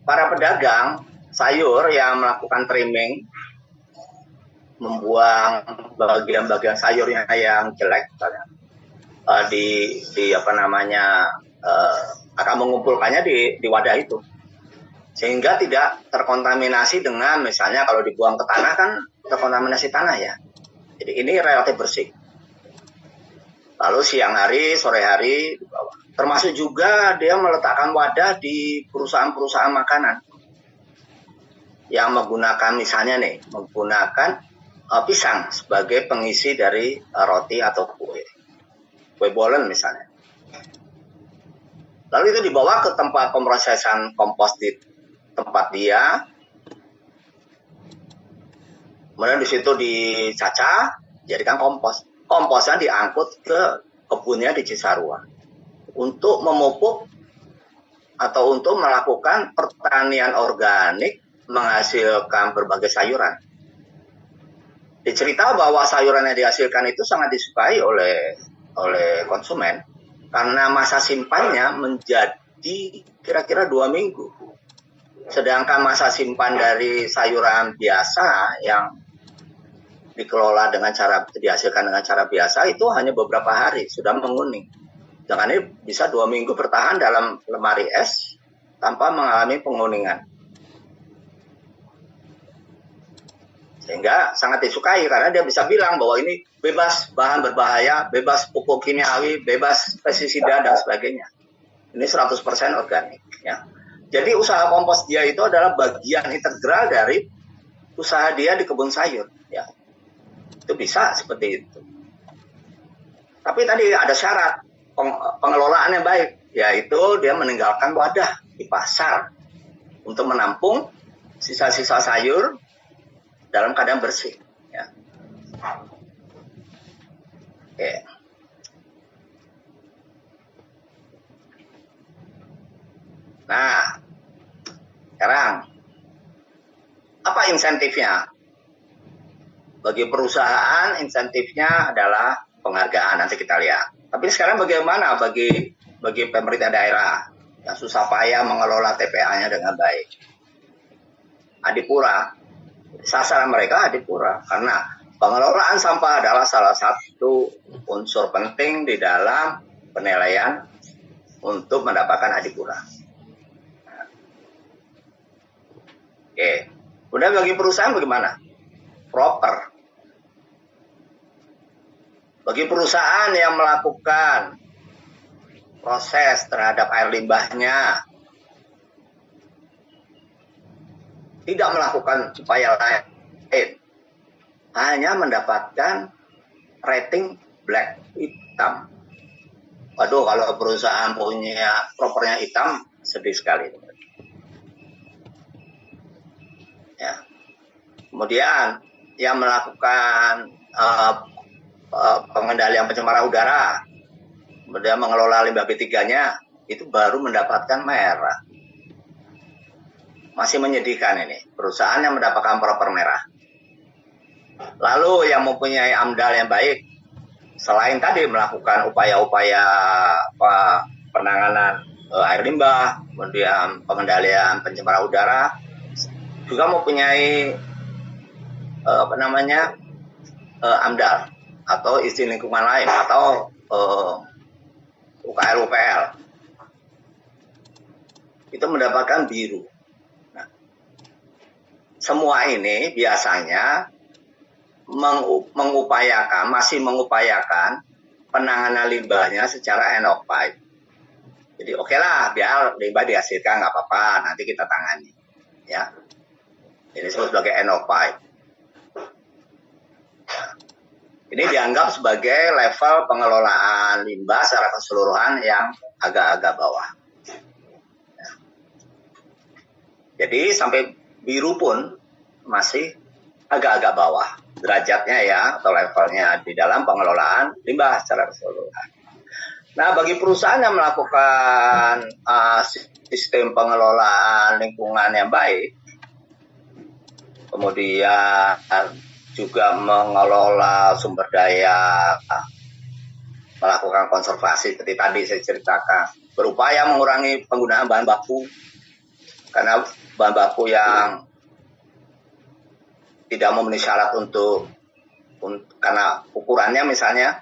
para pedagang sayur yang melakukan trimming, membuang bagian-bagian sayurnya yang jelek, misalnya, akan mengumpulkannya di wadah itu, sehingga tidak terkontaminasi dengan, misalnya kalau dibuang ke tanah kan terkontaminasi tanah, ya. Jadi ini relatif bersih. Lalu siang hari, sore hari dibawa. Termasuk juga dia meletakkan wadah di perusahaan-perusahaan makanan yang menggunakan, misalnya nih, menggunakan pisang sebagai pengisi dari roti atau kue bolen misalnya. Lalu itu dibawa ke tempat pemrosesan kompos di tempat dia. Kemudian di situ dicacah, jadikan kompos. Komposnya diangkut ke kebunnya di Cisarua untuk memupuk atau untuk melakukan pertanian organik menghasilkan berbagai sayuran. Dicerita bahwa sayuran yang dihasilkan itu sangat disukai oleh konsumen karena masa simpannya menjadi kira-kira 2 minggu. Sedangkan masa simpan dari sayuran biasa yang dikelola dengan cara, dihasilkan dengan cara biasa itu hanya beberapa hari sudah menguning. Jangan ini bisa 2 minggu bertahan dalam lemari es tanpa mengalami penguningan. Sehingga sangat disukai karena dia bisa bilang bahwa ini bebas bahan berbahaya, bebas pupuk kimiawi, bebas pestisida dan sebagainya. Ini 100% organik, ya. Jadi usaha kompos dia itu adalah bagian integral dari usaha dia di kebun sayur, ya. Itu bisa seperti itu. Tapi tadi ada syarat pengelolaan yang baik, yaitu dia meninggalkan wadah di pasar untuk menampung sisa-sisa sayur dalam keadaan bersih, ya. Oke. Nah, sekarang apa insentifnya? Bagi perusahaan insentifnya adalah penghargaan, nanti kita lihat. Tapi sekarang bagaimana bagi pemerintah daerah yang susah payah mengelola TPA-nya dengan baik? Adipura, sasaran mereka Adipura, karena pengelolaan sampah adalah salah satu unsur penting di dalam penilaian untuk mendapatkan Adipura. Oke. Kemudian bagi perusahaan bagaimana? Proper. Bagi perusahaan yang melakukan proses terhadap air limbahnya, tidak melakukan upaya lain, hanya mendapatkan rating black, hitam. Waduh, kalau perusahaan punya propernya hitam, sedih sekali. Ya. Kemudian yang melakukan pengendalian pencemaran udara, kemudian mengelola limbah B3-nya itu baru mendapatkan merah. Masih menyedihkan ini, perusahaan yang mendapatkan proper merah. Lalu yang mempunyai AMDAL yang baik, selain tadi melakukan upaya-upaya penanganan air limbah, kemudian pengendalian pencemaran udara, juga mempunyai AMDAL atau izin lingkungan lain atau UKL-UPL. Itu mendapatkan biru. Nah, semua ini biasanya masih mengupayakan penanganan limbahnya secara end of pipe. Jadi oke lah, biar limbah dihasilkan, nggak apa-apa, nanti kita tangani. Ya, ini disebut sebagai end of pipe. Ini dianggap sebagai level pengelolaan limbah secara keseluruhan yang agak-agak bawah. Jadi sampai biru pun masih agak-agak bawah derajatnya ya, atau levelnya di dalam pengelolaan limbah secara keseluruhan. Nah, bagi perusahaan yang melakukan sistem pengelolaan lingkungan yang baik, kemudian juga mengelola sumber daya, melakukan konservasi seperti tadi saya ceritakan, berupaya mengurangi penggunaan bahan baku, karena bahan baku yang tidak memenuhi syarat untuk karena ukurannya misalnya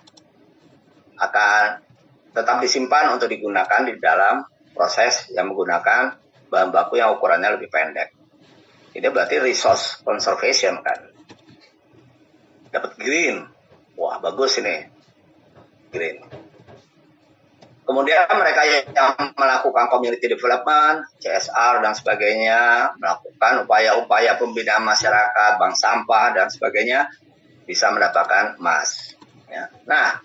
akan tetap disimpan untuk digunakan di dalam proses yang menggunakan bahan baku yang ukurannya lebih pendek. Ini berarti resource conservation kan. Dapat green. Wah, bagus ini. Green. Kemudian mereka yang melakukan community development, CSR dan sebagainya, melakukan upaya-upaya pembinaan masyarakat, bank sampah dan sebagainya, bisa mendapatkan emas. Ya. Nah,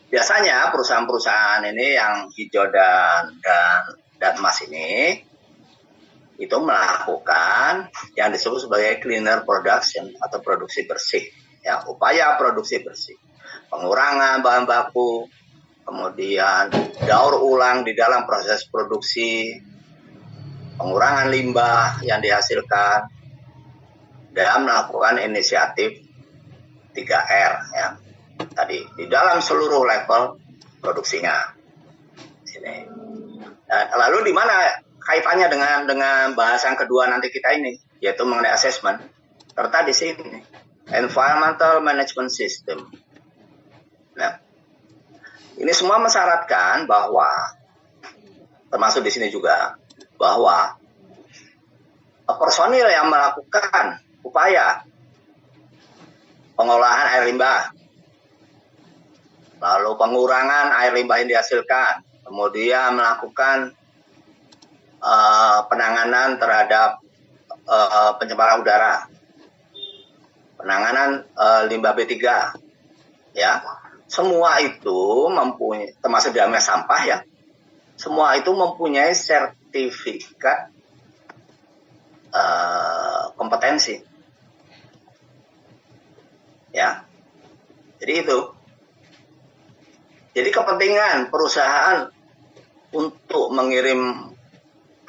biasanya perusahaan-perusahaan ini yang hijau dan emas ini itu melakukan yang disebut sebagai cleaner production atau produksi bersih, ya, upaya produksi bersih. Pengurangan bahan baku, kemudian daur ulang di dalam proses produksi, pengurangan limbah yang dihasilkan, dan melakukan inisiatif 3R ya. Tadi di dalam seluruh level produksinya. Sini. Nah, lalu di mana kaitannya dengan bahasan kedua nanti kita ini, yaitu mengenai assessment? Serta di sini, environmental management system. Nah, ini semua mensyaratkan bahwa, termasuk di sini juga, bahwa personil yang melakukan upaya pengolahan air limbah, lalu pengurangan air limbah yang dihasilkan, kemudian melakukan penanganan terhadap pencemaran udara, penanganan limbah B3, ya. Semua itu mempunyai, termasuk di dalamnya sampah ya, semua itu mempunyai sertifikat kompetensi, ya. Jadi itu. Jadi kepentingan perusahaan untuk mengirim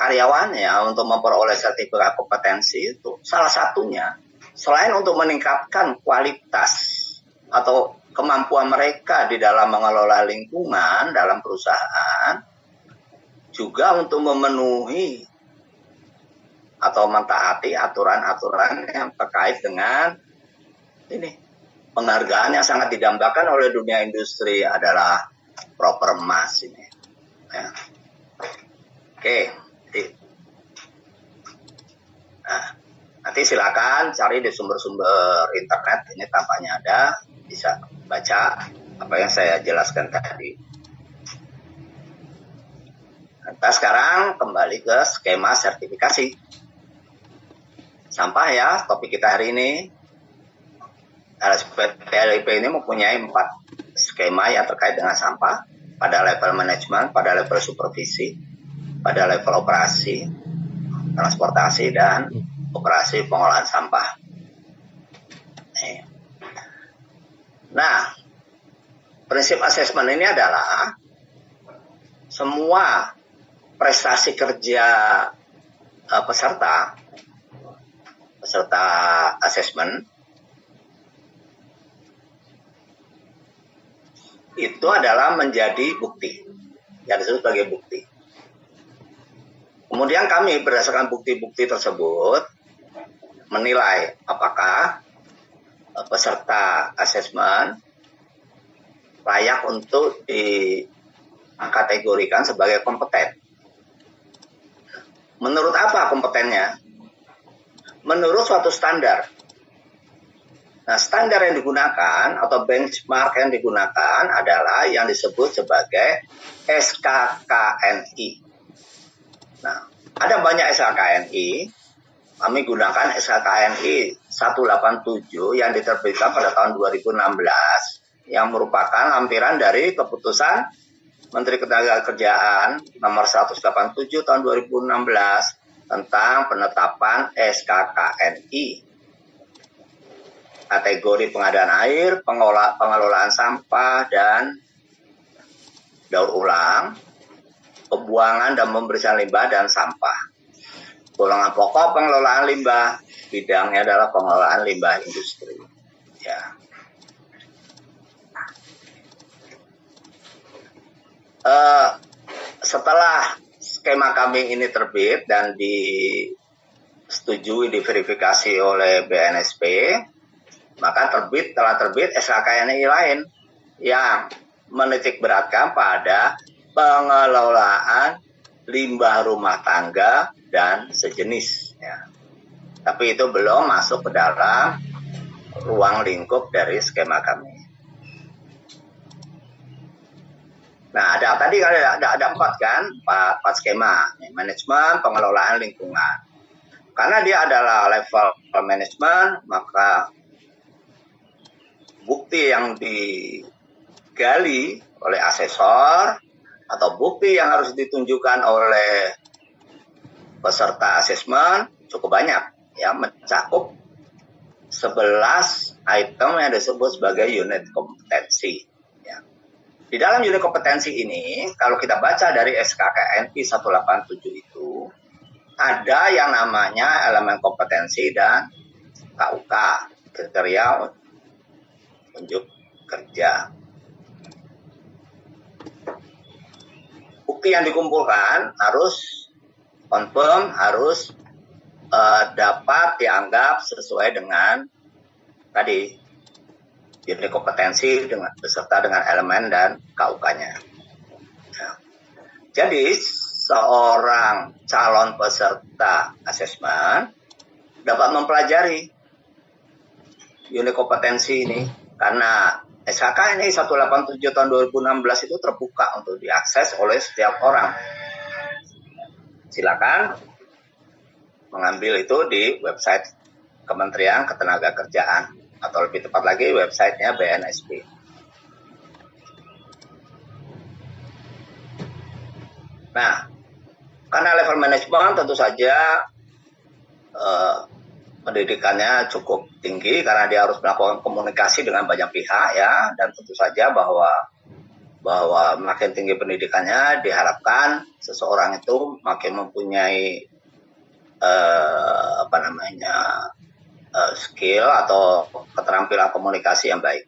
karyawannya untuk memperoleh sertifikat kompetensi itu salah satunya, selain untuk meningkatkan kualitas atau kemampuan mereka di dalam mengelola lingkungan dalam perusahaan, juga untuk memenuhi atau mentaati aturan-aturan yang terkait dengan ini, penghargaan yang sangat didambakan oleh dunia industri adalah proper emas ini. Ya. Oke. Nah, nanti silakan cari di sumber-sumber internet, ini tampaknya ada, bisa baca apa yang saya jelaskan tadi. Kita sekarang kembali ke skema sertifikasi sampah ya, topik kita hari ini. LSP ini mempunyai 4 skema yang terkait dengan sampah pada level manajemen, pada level supervisi, pada level operasi, transportasi, dan operasi pengolahan sampah. Nah, prinsip asesmen ini adalah semua prestasi kerja peserta asesmen itu adalah menjadi bukti, yang disebut sebagai bukti. Kemudian kami berdasarkan bukti-bukti tersebut menilai apakah peserta asesmen layak untuk dikategorikan sebagai kompeten. Menurut apa kompetennya? Menurut suatu standar. Nah, standar yang digunakan atau benchmark yang digunakan adalah yang disebut sebagai SKKNI. Nah, ada banyak SKKNI. Kami gunakan SKKNI 187 yang diterbitkan pada tahun 2016 yang merupakan lampiran dari keputusan Menteri Ketenagakerjaan nomor 187 tahun 2016 tentang penetapan SKKNI. Kategori pengadaan air, pengelolaan sampah dan daur ulang, pembuangan dan pembersihan limbah dan sampah. Golongan pokok pengelolaan limbah, bidangnya adalah pengelolaan limbah industri. Ya. Setelah skema kami ini terbit dan disetujui, diverifikasi oleh BNSP, maka telah terbit SKKNI lain yang menitik beratkan pada pengelolaan limbah rumah tangga dan sejenis. Ya. Tapi itu belum masuk ke dalam ruang lingkup dari skema kami. Nah, tadi ada 4 kan, 4 skema, manajemen, pengelolaan lingkungan. Karena dia adalah level manajemen, maka bukti yang digali oleh asesor atau bukti yang harus ditunjukkan oleh peserta asesmen cukup banyak, ya, mencakup 11 item yang disebut sebagai unit kompetensi. Ya. Di dalam unit kompetensi ini, kalau kita baca dari SKKNI 187 itu, ada yang namanya elemen kompetensi dan KUK, kriteria unjuk kerja. Bukti yang dikumpulkan harus confirm, harus dapat dianggap sesuai dengan tadi unit kompetensi beserta dengan elemen dan KUK-nya. Ya. Jadi seorang calon peserta asesmen dapat mempelajari unit kompetensi ini. Karena SKK ini 187 tahun 2016 itu terbuka untuk diakses oleh setiap orang. Silakan mengambil itu di website Kementerian Ketenagakerjaan atau lebih tepat lagi websitenya BNSP. Nah, karena level manajemen tentu saja pendidikannya cukup tinggi karena dia harus melakukan komunikasi dengan banyak pihak, ya, dan tentu saja bahwa makin tinggi pendidikannya diharapkan seseorang itu makin mempunyai skill atau keterampilan komunikasi yang baik.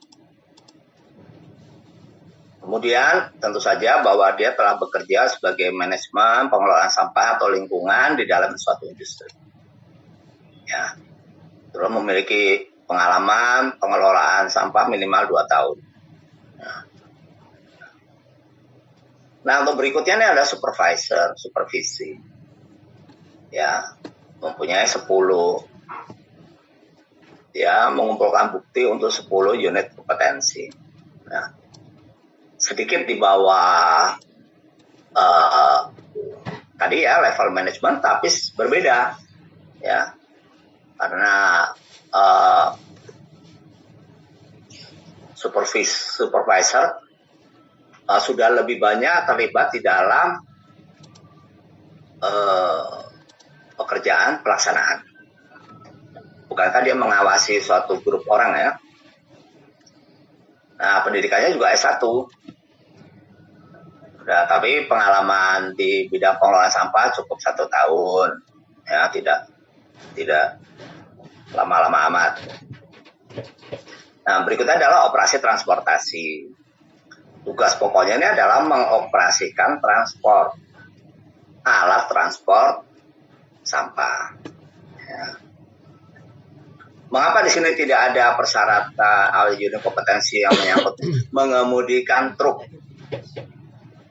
Kemudian tentu saja bahwa dia telah bekerja sebagai manajemen pengelolaan sampah atau lingkungan di dalam suatu industri. Ya. Terus memiliki pengalaman pengelolaan sampah minimal 2 tahun. Nah, untuk berikutnya ini ada supervisi. Ya, mempunyai 10, ya, mengumpulkan bukti untuk 10 unit kompetensi. Nah, sedikit di bawah tadi ya level manajemen, tapi berbeda, ya. Karena supervisor sudah lebih banyak terlibat di dalam pekerjaan pelaksanaan. Bukankah dia mengawasi suatu grup orang, ya? Nah, pendidikannya juga S1. Nah, tapi pengalaman di bidang pengelolaan sampah cukup 1 tahun, ya tidak lama-lama amat. Nah, berikutnya adalah operasi transportasi. Tugas pokoknya ini adalah mengoperasikan alat transport sampah. Ya. Mengapa di sini tidak ada persyaratan unit kompetensi yang menyangkut mengemudikan truk?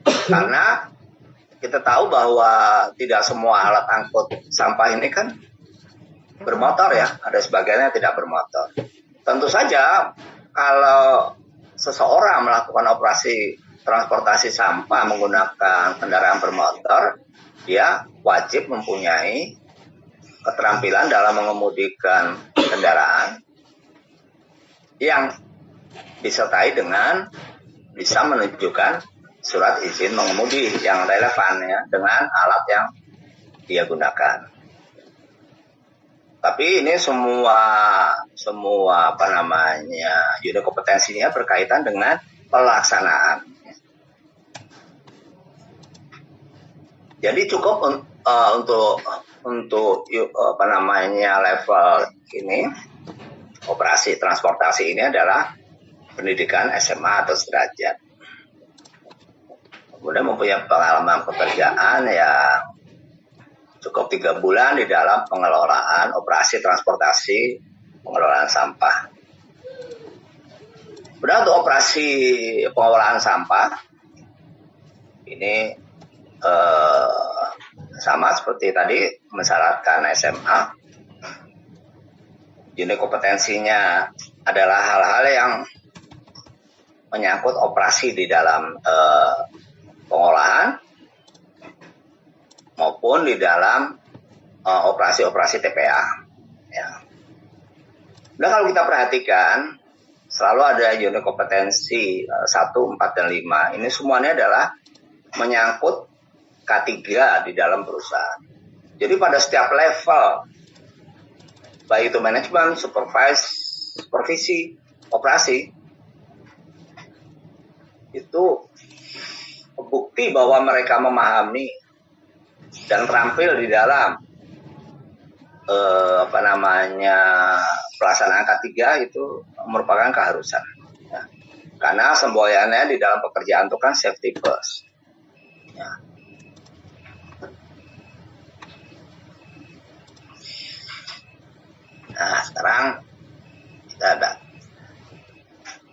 Karena kita tahu bahwa tidak semua alat angkut sampah ini kan bermotor ya, ada sebagiannya tidak bermotor. Tentu saja kalau seseorang melakukan operasi transportasi sampah menggunakan kendaraan bermotor, dia wajib mempunyai keterampilan dalam mengemudikan kendaraan yang disertai dengan bisa menunjukkan surat izin mengemudi yang relevan ya dengan alat yang dia gunakan. Tapi ini semua unit kompetensinya berkaitan dengan pelaksanaan. Jadi cukup untuk level ini operasi transportasi ini adalah pendidikan SMA atau sederajat. Kemudian mempunyai pengalaman pekerjaan yang cukup 3 bulan di dalam pengelolaan operasi transportasi pengelolaan sampah. Kemudian untuk operasi pengelolaan sampah ini sama seperti tadi mensyaratkan SMA. Unit kompetensinya adalah hal-hal yang menyangkut operasi di dalam pengolahan maupun di dalam operasi-operasi TPA. Ya. Nah, kalau kita perhatikan selalu ada unit kompetensi 1, 4, dan 5. Ini semuanya adalah menyangkut K3 di dalam perusahaan. Jadi pada setiap level, baik itu manajemen, supervisi, operasi, itu bukti bahwa mereka memahami dan terampil di dalam pelaksanaan K3 itu merupakan keharusan. Ya. Karena semboyannya di dalam pekerjaan itu kan safety first. Ya. Nah, sekarang kita ada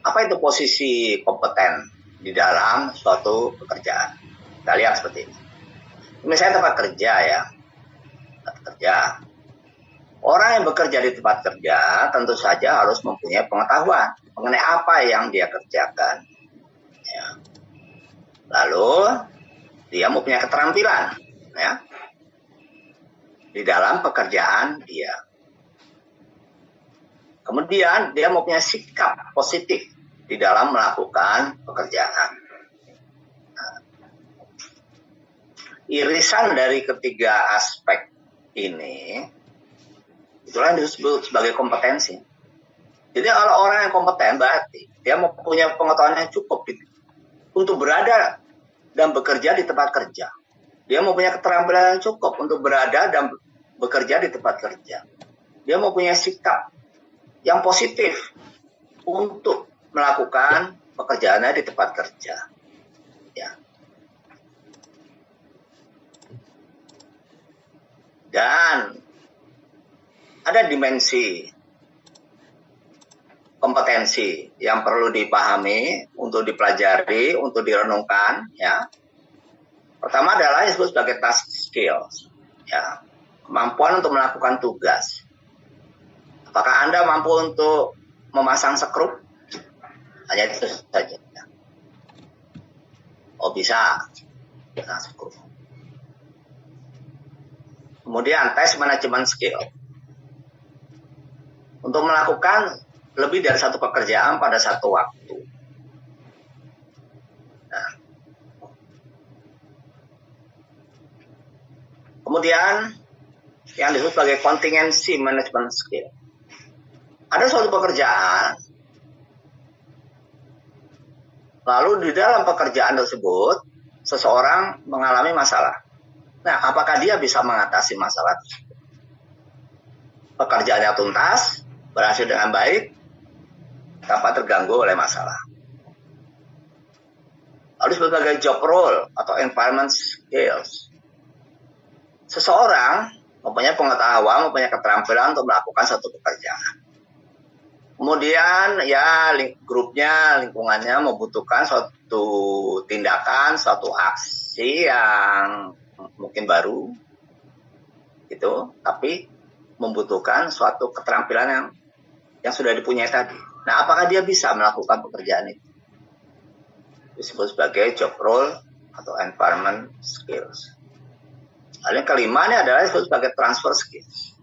apa itu posisi kompeten di dalam suatu pekerjaan. Kita lihat seperti ini. Misalnya tempat kerja ya. Tempat kerja. Orang yang bekerja di tempat kerja tentu saja harus mempunyai pengetahuan mengenai apa yang dia kerjakan. Ya. Lalu dia mempunyai keterampilan ya, di dalam pekerjaan dia. Kemudian dia mempunyai sikap positif di dalam melakukan pekerjaan. Nah, irisan dari ketiga aspek ini, itulah yang disebut sebagai kompetensi. Jadi kalau orang yang kompeten berarti dia mempunyai pengetahuan yang cukup untuk berada dan bekerja di tempat kerja. Dia mempunyai keterampilan yang cukup untuk berada dan bekerja di tempat kerja. Dia mempunyai sikap yang positif untuk melakukan pekerjaannya di tempat kerja. Ya. Dan ada dimensi kompetensi yang perlu dipahami, untuk dipelajari, untuk direnungkan. Ya. Pertama adalah yang disebut sebagai task skills. Ya. Kemampuan untuk melakukan tugas. Apakah Anda mampu untuk memasang skrup? Hanya itu saja. Oh, bisa. Memasang skrup. Kemudian tes manajemen skill. Untuk melakukan lebih dari satu pekerjaan pada satu waktu. Nah. Kemudian yang disebut sebagai contingency management skill. Ada suatu pekerjaan, lalu di dalam pekerjaan tersebut seseorang mengalami masalah. Nah, apakah dia bisa mengatasi masalah? Pekerjaannya tuntas, berhasil dengan baik, tanpa terganggu oleh masalah. Lalu sebagai job role atau environment skills, seseorang mempunyai pengetahuan, mempunyai keterampilan untuk melakukan satu pekerjaan. Kemudian ya grupnya, lingkungannya membutuhkan suatu tindakan, suatu aksi yang mungkin baru, gitu, tapi membutuhkan suatu keterampilan yang sudah dipunyai tadi. Nah, apakah dia bisa melakukan pekerjaan itu? Disebut sebagai job role atau environment skills. Lalu yang kelima ini adalah disebut sebagai transfer skills.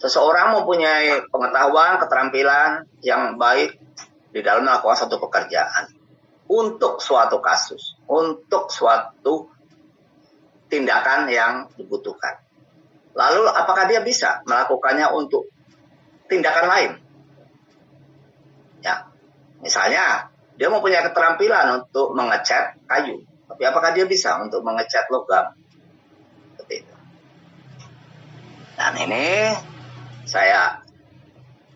Seseorang mempunyai pengetahuan, keterampilan yang baik di dalam melakukan suatu pekerjaan untuk suatu kasus, untuk suatu tindakan yang dibutuhkan. Lalu apakah dia bisa melakukannya untuk tindakan lain? Ya, misalnya dia mempunyai keterampilan untuk mengecat kayu, tapi apakah dia bisa untuk mengecat logam? Seperti itu. Dan ini saya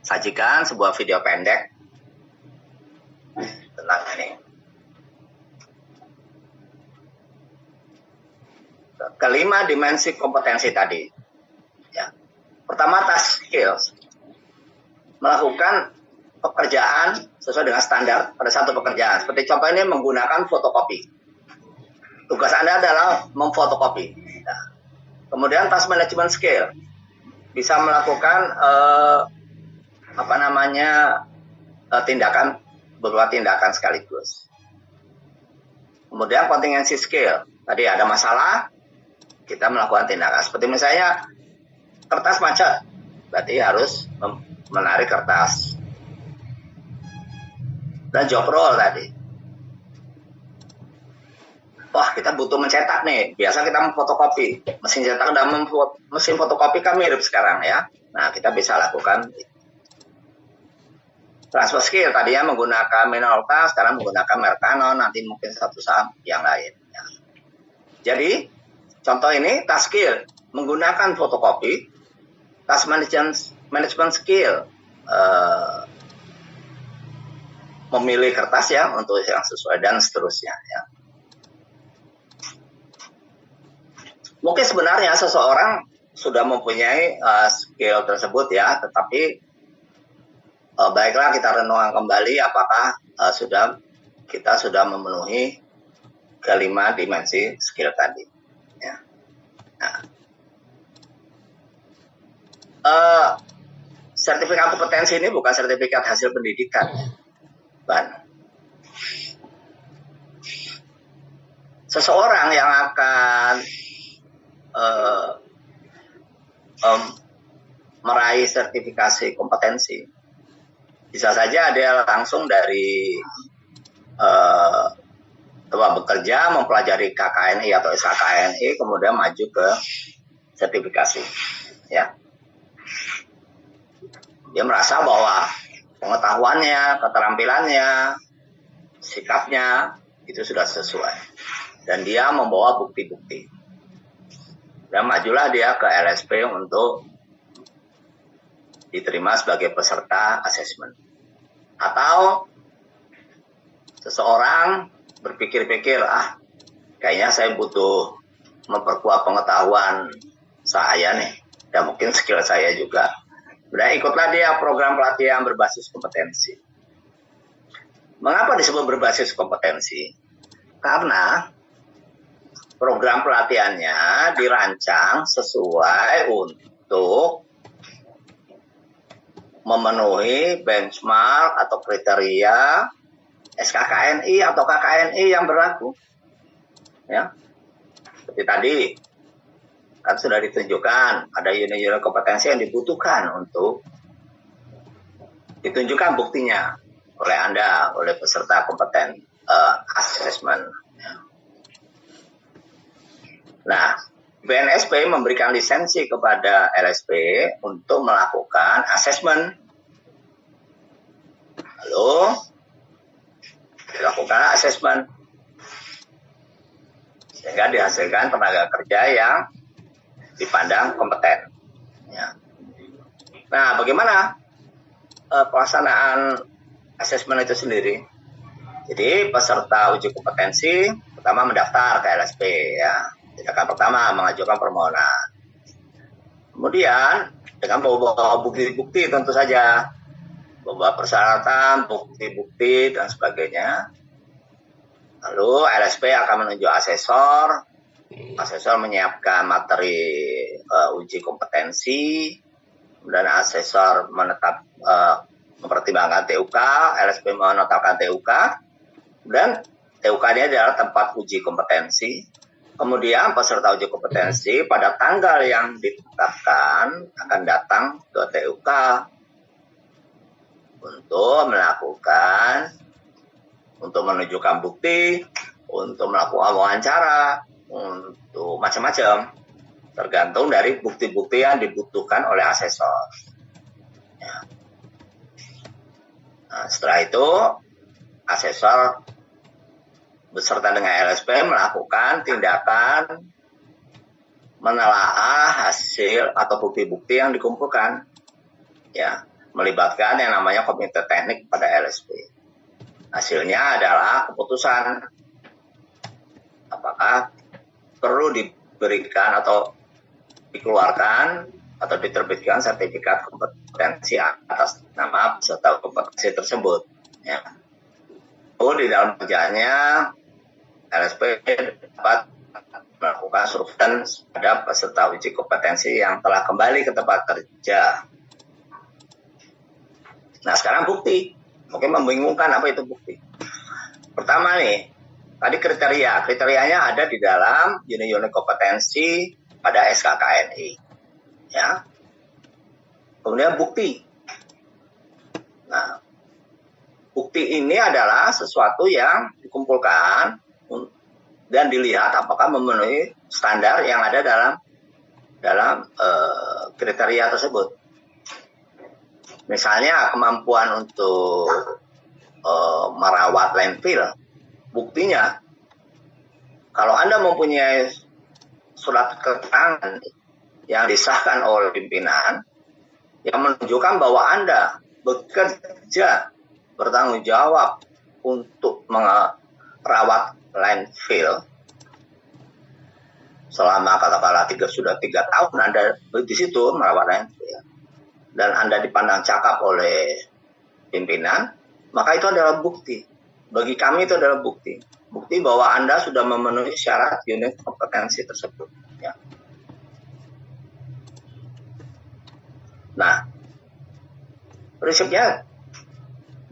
sajikan sebuah video pendek tentang ini. Kelima, dimensi kompetensi tadi. Ya. Pertama, task skills. Melakukan pekerjaan sesuai dengan standar pada satu pekerjaan. Seperti contoh ini menggunakan fotokopi. Tugas Anda adalah memfotokopi. Nah. Kemudian task management skill. Bisa melakukan beberapa tindakan sekaligus. Kemudian contingency skill. Tadi ada masalah, kita melakukan tindakan. Seperti misalnya kertas macet, berarti harus menarik kertas. Dan job role tadi. Wah, kita butuh mencetak nih. Biasa kita memfotokopi. Mesin cetak dan mesin fotokopi kan mirip sekarang ya. Nah, kita bisa lakukan transfer skill. Tadinya menggunakan Minolta, sekarang menggunakan Mercanon, nanti mungkin satu saat yang lain. Ya. Jadi, contoh ini task skill. Menggunakan fotokopi, task management skill. Memilih kertas ya untuk yang sesuai dan seterusnya ya. Mungkin sebenarnya seseorang sudah mempunyai skill tersebut ya, tetapi baiklah kita renungkan kembali apakah kita sudah memenuhi kelima dimensi skill tadi. Ya. Nah, sertifikat kompetensi ini bukan sertifikat hasil pendidikan, seseorang yang akan meraih sertifikasi kompetensi bisa saja dia langsung dari bekerja, mempelajari KKNI atau SKKNI, kemudian maju ke sertifikasi. Ya, dia merasa bahwa pengetahuannya, keterampilannya, sikapnya itu sudah sesuai, dan dia membawa bukti-bukti. Dan majulah dia ke LSP untuk diterima sebagai peserta asesmen. Atau seseorang berpikir-pikir, kayaknya saya butuh memperkuat pengetahuan saya nih, dan mungkin skill saya juga. Dan ikutlah dia program pelatihan berbasis kompetensi. Mengapa disebut berbasis kompetensi? Karena program pelatihannya dirancang sesuai untuk memenuhi benchmark atau kriteria SKKNI atau KKNI yang berlaku. Ya. Seperti tadi, kan sudah ditunjukkan ada unit-unit kompetensi yang dibutuhkan untuk ditunjukkan buktinya oleh Anda, oleh peserta kompeten assessment. Nah, BNSP memberikan lisensi kepada LSP untuk melakukan asesmen. Lalu dilakukan asesmen. sehingga dihasilkan tenaga kerja yang dipandang kompeten. Ya. Nah, bagaimana pelaksanaan asesmen itu sendiri? Jadi peserta uji kompetensi pertama mendaftar ke LSP, ya. Tindakan pertama mengajukan permohonan. Kemudian dengan membawa bukti-bukti tentu saja, membawa persyaratan, bukti-bukti dan sebagainya. Lalu LSP akan menunjuk asesor. Asesor menyiapkan materi uji kompetensi, kemudian asesor mempertimbangkan TUK, LSP menetapkan TUK, dan TUK ini adalah tempat uji kompetensi. Kemudian peserta uji kompetensi pada tanggal yang ditetapkan akan datang ke TUK untuk menunjukkan bukti, untuk melakukan wawancara, untuk macam-macam, tergantung dari bukti-bukti yang dibutuhkan oleh asesor. Ya. Nah, setelah itu asesor beserta dengan LSP melakukan tindakan menelaah hasil atau bukti-bukti yang dikumpulkan, ya, melibatkan yang namanya komite teknik pada LSP. Hasilnya adalah keputusan apakah perlu diberikan atau dikeluarkan atau diterbitkan sertifikat kompetensi atas nama peserta kompetensi tersebut. Ya. Di dalam kerjanya LSP dapat melakukan survei pada peserta uji kompetensi yang telah kembali ke tempat kerja. Nah, sekarang bukti. Mungkin membingungkan apa itu bukti. Pertama nih, tadi kriterianya ada di dalam unit-unit kompetensi pada SKKNI. Ya. Kemudian bukti. Nah, bukti ini adalah sesuatu yang dikumpulkan dan dilihat apakah memenuhi standar yang ada dalam kriteria tersebut. Misalnya kemampuan untuk merawat landfill. Buktinya, kalau Anda mempunyai surat keterangan yang disahkan oleh pimpinan yang menunjukkan bahwa Anda bekerja bertanggung jawab untuk merawat landfill selama katakanlah sudah 3 tahun Anda di situ merawat landfill dan Anda dipandang cakap oleh pimpinan, maka itu adalah bukti. Bagi kami itu adalah bukti. Bukti bahwa Anda sudah memenuhi syarat unit kompetensi tersebut. Ya. Nah, prinsipnya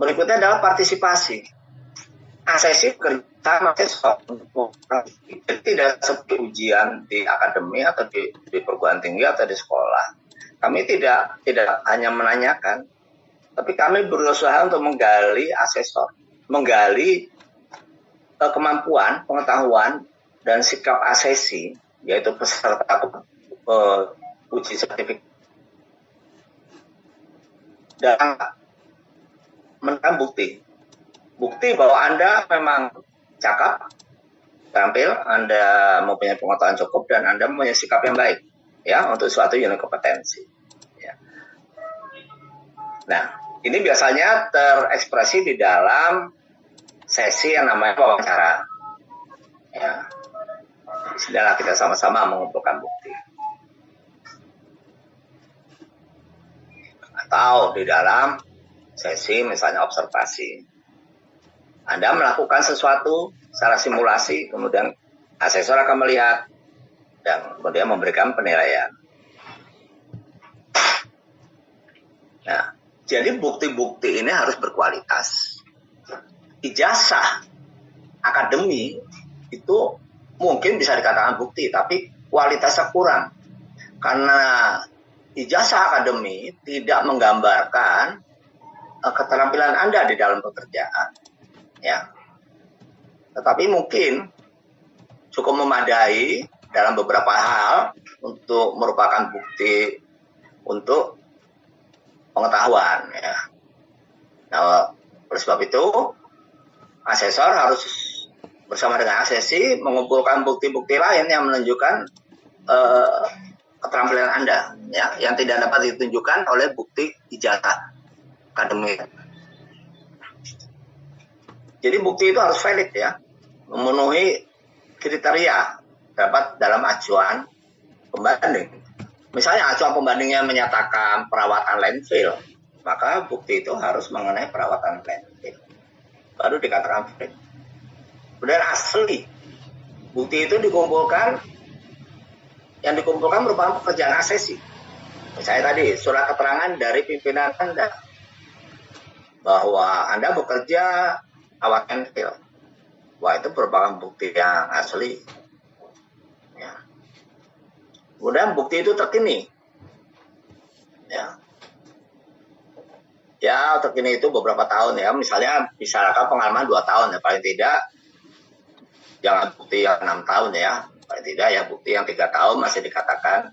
berikutnya adalah partisipasi. Asesi kerja mahasiswa. Jadi tidak seperti ujian di akademi atau di perguruan tinggi atau di sekolah. Kami tidak hanya menanyakan, tapi kami berusaha untuk menggali asesor, menggali kemampuan, pengetahuan, dan sikap asesi, yaitu peserta uji sertifikat. Dan menemukan bukti bahwa Anda memang cakap, tampil, Anda mempunyai pengetahuan cukup, dan Anda mempunyai sikap yang baik, ya, untuk suatu unit kompetensi. Ya. Nah, ini biasanya terekspresi di dalam sesi yang namanya wawancara. Ya. Disinilah kita sama-sama mengumpulkan bukti. Atau di dalam sesi misalnya observasi. Anda melakukan sesuatu secara simulasi, kemudian asesor akan melihat dan kemudian memberikan penilaian. Nah, jadi bukti-bukti ini harus berkualitas. Ijazah akademi itu mungkin bisa dikatakan bukti, tapi kualitasnya kurang. Karena ijazah akademi tidak menggambarkan keterampilan Anda di dalam pekerjaan. Ya. Tetapi mungkin cukup memadai dalam beberapa hal untuk merupakan bukti untuk pengetahuan. Ya. Nah, oleh sebab itu, asesor harus bersama dengan asesi mengumpulkan bukti-bukti lain yang menunjukkan keterampilan Anda, ya, yang tidak dapat ditunjukkan oleh bukti ijazah akademik. Jadi bukti itu harus valid, ya, memenuhi kriteria dapat dalam acuan pembanding. Misalnya acuan pembandingnya menyatakan perawatan landfill, maka bukti itu harus mengenai perawatan landfill, baru dikatakan valid. Kemudian asli, bukti itu yang dikumpulkan merupakan pekerjaan asesi. Misalnya tadi, surat keterangan dari pimpinan Anda bahwa Anda bekerja awak landfill. Wah, itu merupakan bukti yang asli. Ya. Kemudian bukti itu terkini. Ya, terkini itu beberapa tahun, ya. Misalnya pengalaman 2 tahun, ya, paling tidak. Jangan bukti yang 6 tahun, ya. Paling tidak ya bukti yang 3 tahun masih dikatakan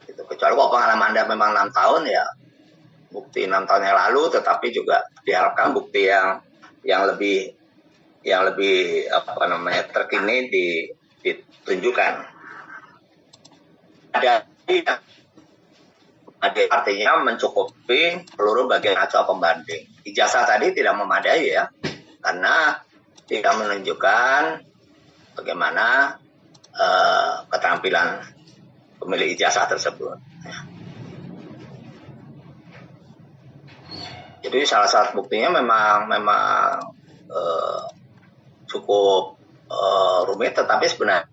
gitu. Kecuali kalau pengalaman Anda memang 6 tahun, ya bukti 6 tahun yang lalu, tetapi juga diharapkan bukti yang lebih terkini ditunjukkan. Ada artinya mencukupi seluruh bagian acuan pembanding. Ijazah tadi tidak memadai, ya, karena tidak menunjukkan bagaimana keterampilan pemilik ijazah tersebut. Jadi salah satu buktinya memang cukup rumit, tetapi sebenarnya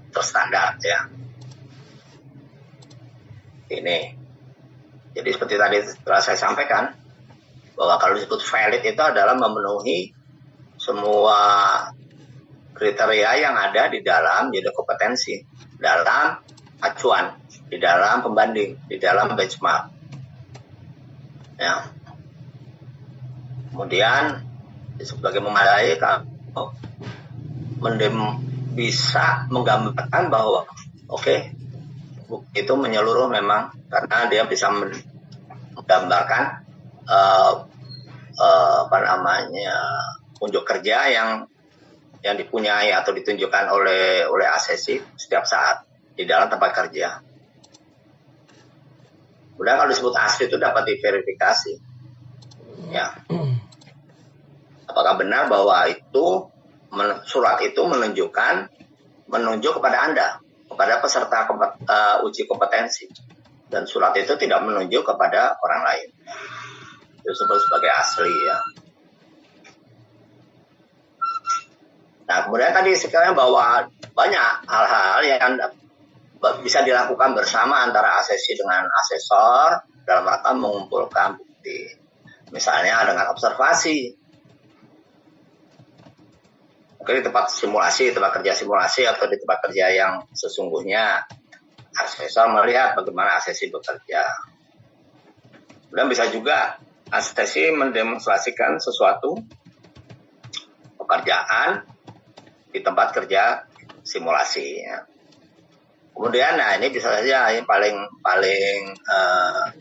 terstandar, ya. Ini. Jadi seperti tadi telah saya sampaikan, bahwa kalau disebut valid itu adalah memenuhi semua kriteria yang ada di dalam jeda kompetensi, dalam acuan, di dalam pembanding, di dalam benchmark. Ya. Kemudian sebagai memadai, kalau bisa menggambarkan bahwa bukti itu menyeluruh memang, karena dia bisa menggambarkan unjuk kerja yang dipunyai atau ditunjukkan oleh asesi setiap saat di dalam tempat kerja. Kemudian kalau disebut asli itu dapat diverifikasi, ya. Apakah benar bahwa surat itu menunjuk kepada Anda, kepada peserta uji kompetensi, dan surat itu tidak menunjuk kepada orang lain. Itu disebut sebagai asli, ya. Nah, kemudian tadi sekarang bahwa banyak hal-hal yang bisa dilakukan bersama antara asesi dengan asesor dalam rangka mengumpulkan bukti. Misalnya dengan observasi. Mungkin di tempat kerja simulasi atau di tempat kerja yang sesungguhnya, asesor melihat bagaimana asesi bekerja. Kemudian bisa juga asesi mendemonstrasikan sesuatu pekerjaan di tempat kerja simulasi, ya. Kemudian, ini bisa saja ini paling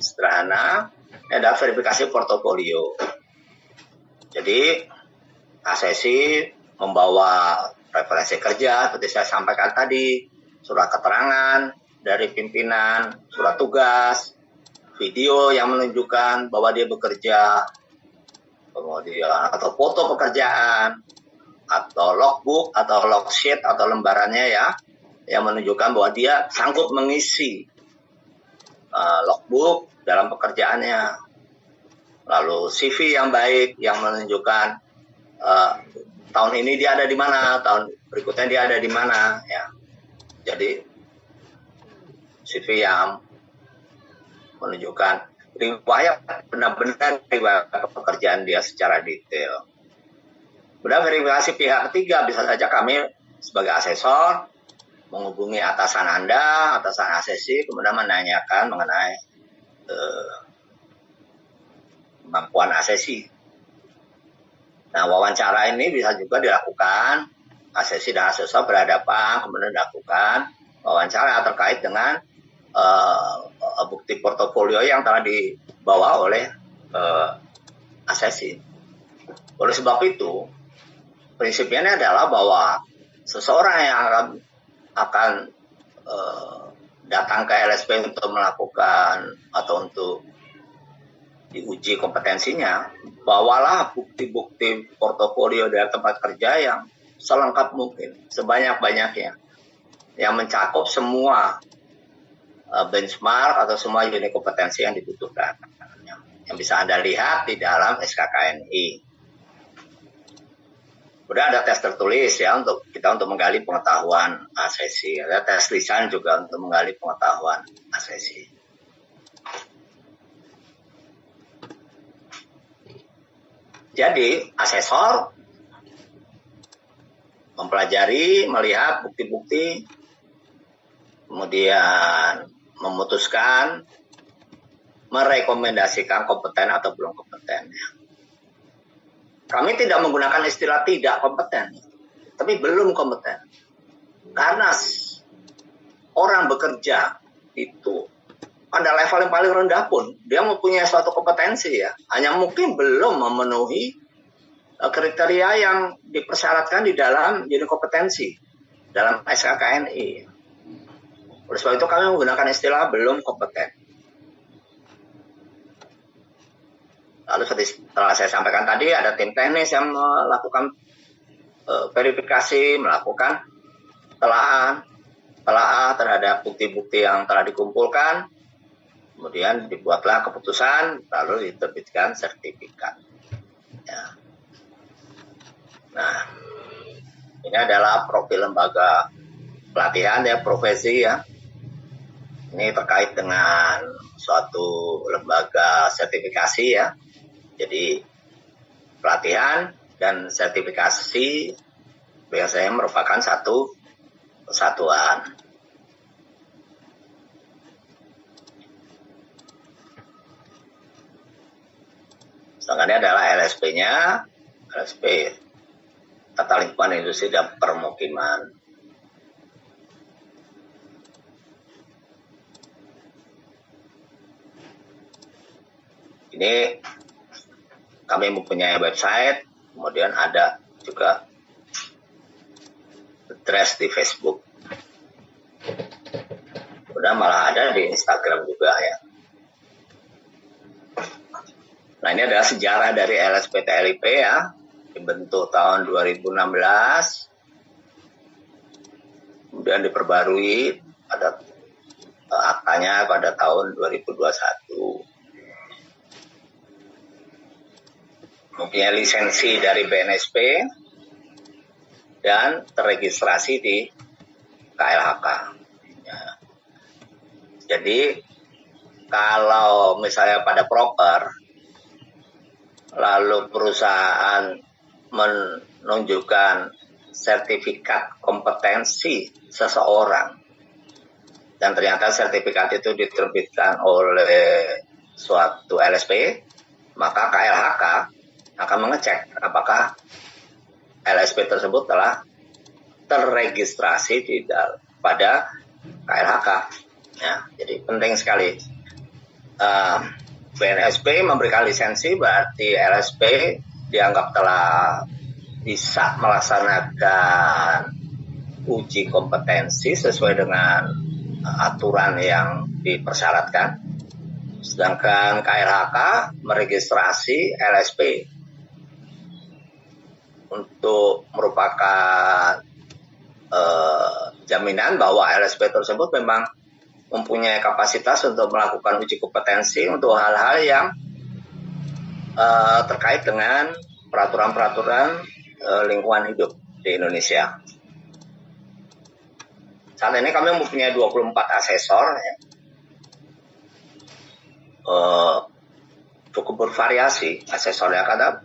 sederhana, ini adalah verifikasi portofolio. Jadi asesi membawa referensi kerja seperti saya sampaikan tadi, surat keterangan dari pimpinan, surat tugas, video yang menunjukkan bahwa dia bekerja, kemudian atau foto pekerjaan, atau logbook atau log sheet atau lembarannya, ya, yang menunjukkan bahwa dia sanggup mengisi logbook dalam pekerjaannya. Lalu CV yang baik yang menunjukkan tahun ini dia ada di mana, tahun berikutnya dia ada di mana, ya. Jadi CV yang menunjukkan riwayat benar-benar riwayat pekerjaan dia secara detail. Kemudian verifikasi pihak ketiga, bisa saja kami sebagai asesor menghubungi atasan Anda, atasan asesi, kemudian menanyakan mengenai kemampuan asesi. Nah, wawancara ini bisa juga dilakukan, asesi dan asesor berhadapan, kemudian dilakukan wawancara terkait dengan bukti portofolio yang telah dibawa oleh asesi. Oleh sebab itu, prinsipnya adalah bahwa seseorang yang akan datang ke LSP untuk melakukan atau untuk diuji kompetensinya, bawalah bukti-bukti portofolio dari tempat kerja yang selengkap mungkin, sebanyak-banyaknya, yang mencakup semua benchmark atau semua unit kompetensi yang dibutuhkan, yang bisa Anda lihat di dalam SKKNI. Kemudian ada tes tertulis ya untuk menggali pengetahuan asesi. Ada tes lisan juga untuk menggali pengetahuan asesi. Jadi asesor mempelajari, melihat bukti-bukti, kemudian memutuskan, merekomendasikan kompeten atau belum kompeten. Kami tidak menggunakan istilah tidak kompeten, tapi belum kompeten. Karena orang bekerja itu pada level yang paling rendah pun dia mempunyai suatu kompetensi ya, hanya mungkin belum memenuhi kriteria yang dipersyaratkan di dalam unit kompetensi dalam SKKNI. Oleh sebab itu kami menggunakan istilah belum kompeten. Lalu setelah saya sampaikan tadi, ada tim teknis yang melakukan verifikasi, melakukan telaah terhadap bukti-bukti yang telah dikumpulkan. Kemudian dibuatlah keputusan, lalu diterbitkan sertifikat. Ya. Nah, ini adalah profil lembaga pelatihan ya, profesi ya. Ini terkait dengan suatu lembaga sertifikasi ya. Jadi pelatihan dan sertifikasi biasanya merupakan satu kesatuan. Sedangkan ini adalah LSP-nya, LSP Tata Lingkungan Industri dan Permukiman. Ini kami mempunyai website, kemudian ada juga address di Facebook. Kemudian malah ada di Instagram juga ya. Nah, ini adalah sejarah dari LSP TLIP ya, dibentuk tahun 2016, kemudian diperbarui pada aktanya pada tahun 2021. Mempunyai lisensi dari BNSP dan terregistrasi di KLHK. Ya. Jadi kalau misalnya pada proper, lalu perusahaan menunjukkan sertifikat kompetensi seseorang, dan ternyata sertifikat itu diterbitkan oleh suatu LSP, maka KLHK akan mengecek apakah LSP tersebut telah terregistrasi pada KLHK. Ya, jadi penting sekali. BNSP memberikan lisensi, berarti LSP dianggap telah bisa melaksanakan uji kompetensi sesuai dengan aturan yang dipersyaratkan. Sedangkan KLHK meregistrasi LSP untuk merupakan jaminan bahwa LSP tersebut memang mempunyai kapasitas untuk melakukan uji kompetensi untuk hal-hal yang terkait dengan peraturan-peraturan lingkungan hidup di Indonesia. Saat ini kami mempunyai 24 asesor ya. Cukup bervariasi asesornya, karena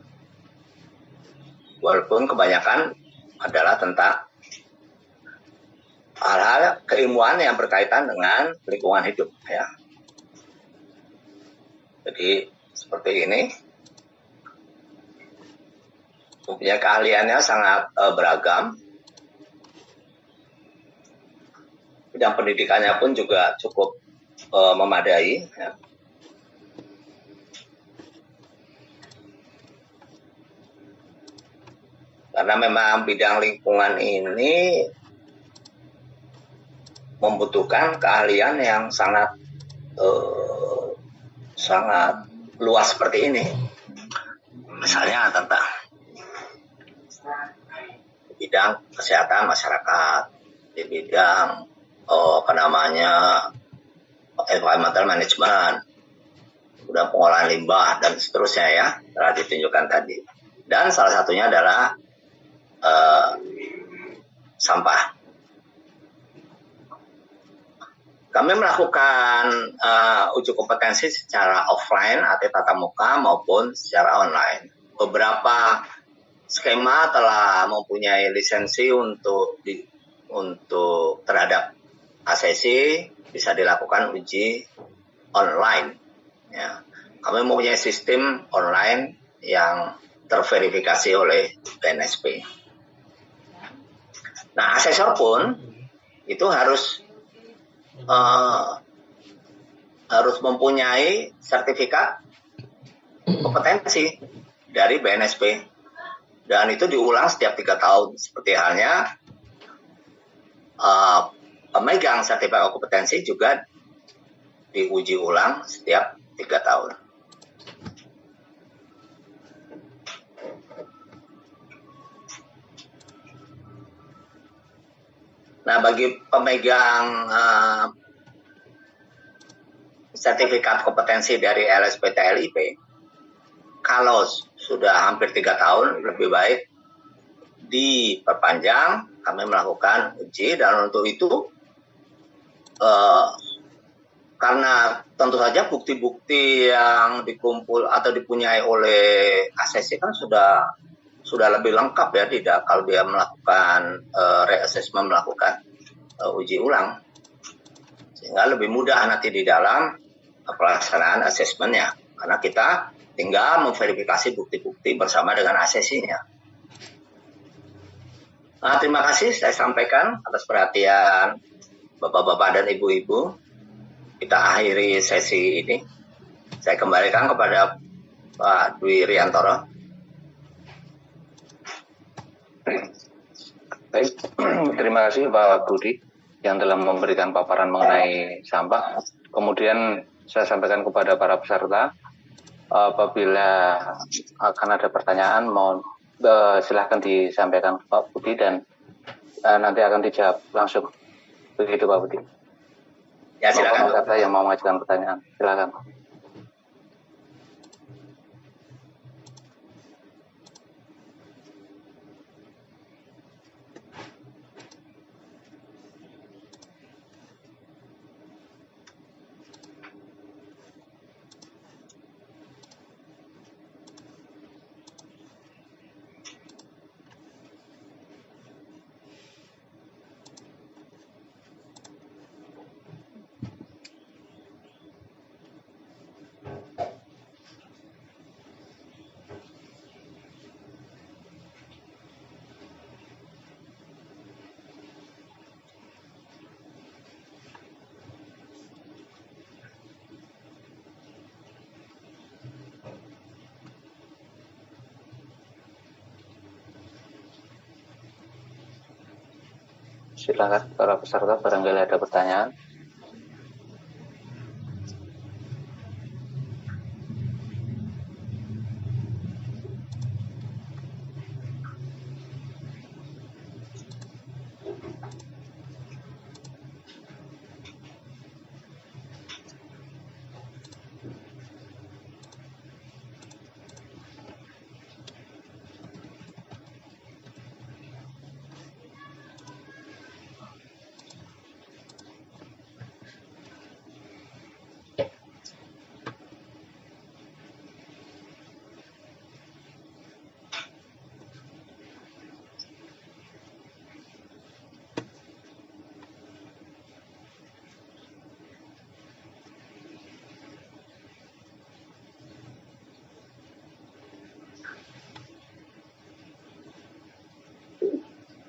walaupun kebanyakan adalah tentang hal-hal keilmuan yang berkaitan dengan lingkungan hidup ya. Jadi seperti ini, punya keahliannya sangat beragam, dan pendidikannya pun juga cukup memadai ya. Karena memang bidang lingkungan ini membutuhkan keahlian yang sangat luas seperti ini. Misalnya tentang bidang kesehatan masyarakat, di bidang environmental management, udah pengolahan limbah dan seterusnya ya, telah ditunjukkan tadi. Dan salah satunya adalah sampah. Kami melakukan uji kompetensi secara offline atau tatap muka maupun secara online. Beberapa skema telah mempunyai lisensi untuk terhadap ACC, bisa dilakukan uji online. Ya. Kami mempunyai sistem online yang terverifikasi oleh BNSP. Nah, asesor pun itu harus mempunyai sertifikat kompetensi dari BNSP, dan itu diulang setiap 3 tahun, seperti halnya pemegang sertifikat kompetensi juga diuji ulang setiap 3 tahun. Nah, bagi pemegang sertifikat kompetensi dari LSPT LIP, kalau sudah hampir 3 tahun, lebih baik diperpanjang. Kami melakukan uji, dan untuk itu karena tentu saja bukti-bukti yang dikumpul atau dipunyai oleh ACC kan sudah lebih lengkap ya, tidak kalau dia melakukan reassessment, melakukan uji ulang, sehingga lebih mudah nanti di dalam pelaksanaan asesmennya, karena kita tinggal memverifikasi bukti-bukti bersama dengan ACC-nya. Nah, terima kasih saya sampaikan atas perhatian Bapak-bapak dan Ibu-ibu. Kita akhiri sesi ini. Saya kembalikan kepada Pak Dwi Riantoro. Baik, terima kasih Pak Budi yang telah memberikan paparan mengenai sampah. Kemudian saya sampaikan kepada para peserta, apabila akan ada pertanyaan, mohon silahkan disampaikan Pak Budi, dan nanti akan dijawab langsung. Begitu Pak Budi. Ya, silakan. Peserta yang mau mengajukan pertanyaan, silakan. Silakan para peserta, barangkali ada pertanyaan.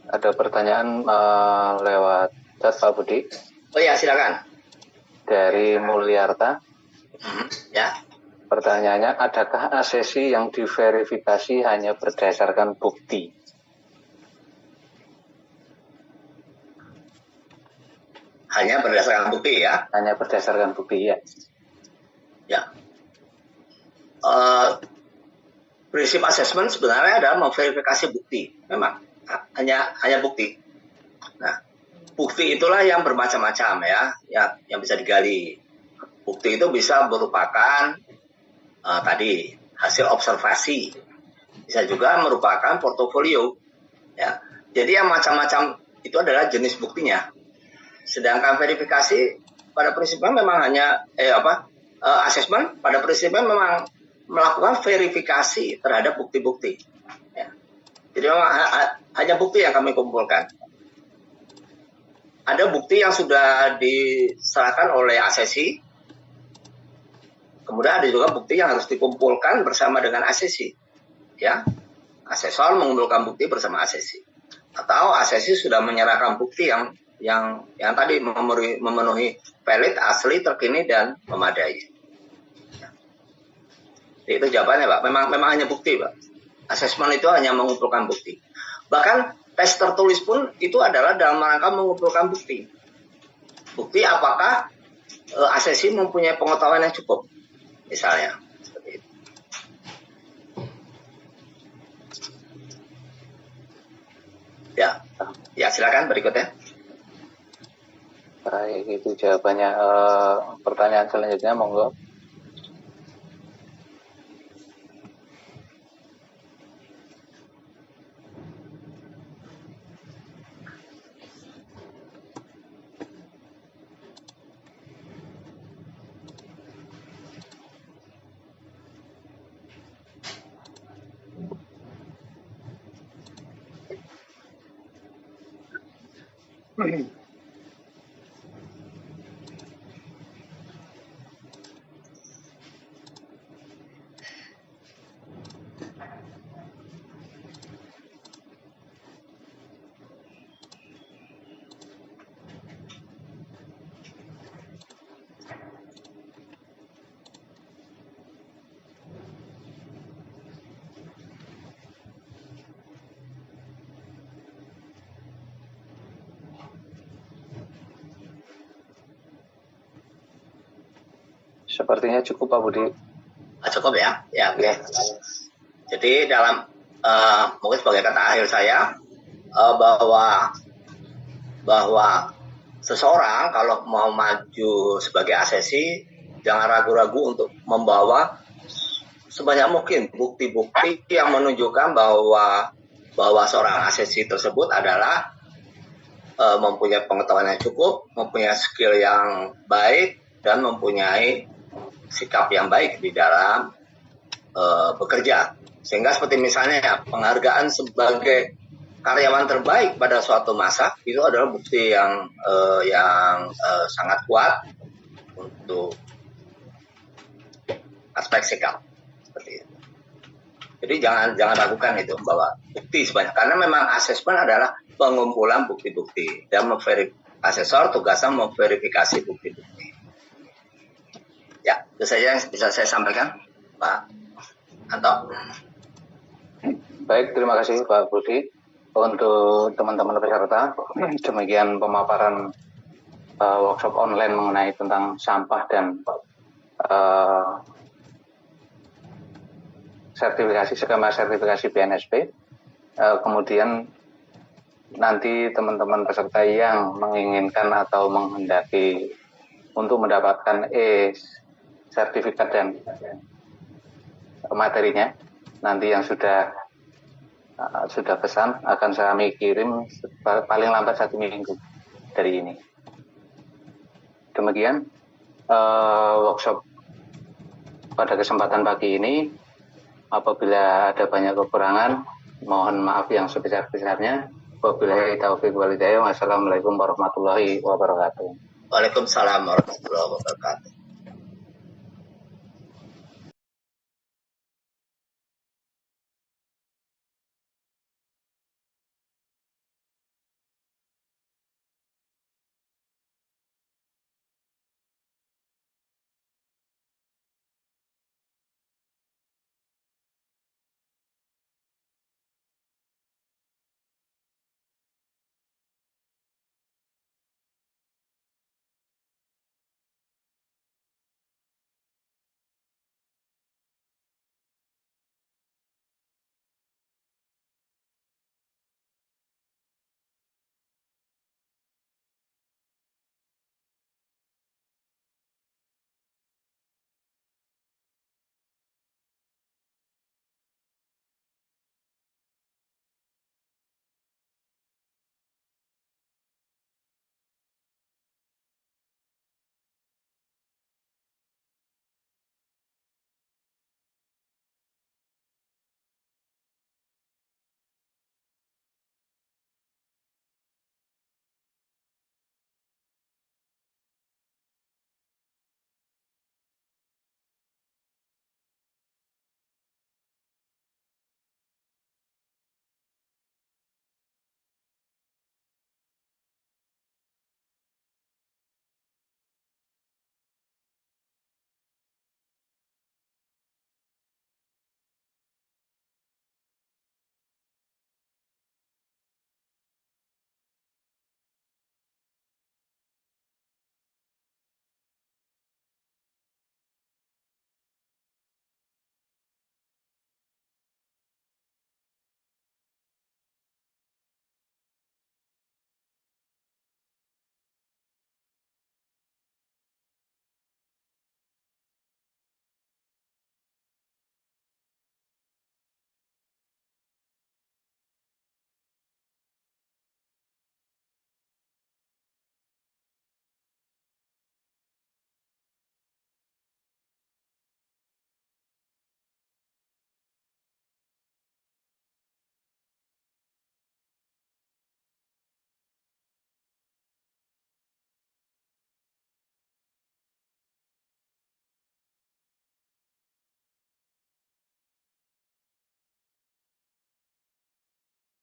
Ada pertanyaan lewat chat Pak Budi. Oh ya, silakan. Dari Mulyarta. Ya. Pertanyaannya, adakah ACC yang diverifikasi hanya berdasarkan bukti hanya berdasarkan bukti ya. Hanya berdasarkan bukti ya. Ya. Prinsip asesmen sebenarnya adalah memverifikasi bukti. Memang hanya bukti. Nah, bukti itulah yang bermacam-macam ya, yang bisa digali. Bukti itu bisa merupakan tadi hasil observasi, bisa juga merupakan portofolio. Ya, jadi yang macam-macam itu adalah jenis buktinya. Sedangkan verifikasi pada prinsipnya memang hanya asesmen pada prinsipnya memang melakukan verifikasi terhadap bukti-bukti. Ya. Jadi memang hanya bukti yang kami kumpulkan. Ada bukti yang sudah diserahkan oleh asesi, kemudian ada juga bukti yang harus dikumpulkan bersama dengan asesi. Ya, asesor mengumpulkan bukti bersama asesi, atau asesi sudah menyerahkan bukti yang tadi memenuhi valid, asli, terkini, dan memadai. Itu jawabannya, Pak. Memang hanya bukti, Pak. Asesmen itu hanya mengumpulkan bukti. Bahkan tes tertulis pun itu adalah dalam rangka mengumpulkan bukti. Bukti apakah asesi mempunyai pengetahuan yang cukup, misalnya. Seperti itu. Ya, silakan berikutnya. Baik, itu jawabannya. Pertanyaan selanjutnya, monggo. Sepertinya cukup, Pak Budi. Cukup ya, ya. Oke. Jadi dalam mungkin sebagai kata akhir saya bahwa seseorang kalau mau maju sebagai asesi jangan ragu-ragu untuk membawa sebanyak mungkin bukti-bukti yang menunjukkan bahwa seorang asesi tersebut adalah mempunyai pengetahuan yang cukup, mempunyai skill yang baik, dan mempunyai sikap yang baik di dalam bekerja. Sehingga seperti misalnya penghargaan sebagai karyawan terbaik pada suatu masa itu adalah bukti yang sangat kuat untuk aspek sikap seperti itu. Jadi jangan ragukan itu bahwa bukti sebanyak, karena memang asesmen adalah pengumpulan bukti-bukti dan asesor tugasnya memverifikasi bukti-bukti. Ya, itu saja yang bisa saya sampaikan, Pak Anto. Baik, terima kasih Pak Budi. Untuk teman-teman peserta, demikian pemaparan workshop online mengenai tentang sampah dan skema sertifikasi BNSP. Kemudian nanti teman-teman peserta yang menginginkan atau menghendaki untuk mendapatkan sertifikat dan materinya, nanti yang sudah pesan akan kami kirim paling lambat 1 minggu dari ini. Demikian workshop pada kesempatan pagi ini. Apabila ada banyak kekurangan, mohon maaf yang sebesar-besarnya. Wabillahi taufiq wal hidayah. Wassalamualaikum warahmatullahi wabarakatuh. Waalaikumsalam warahmatullahi wabarakatuh.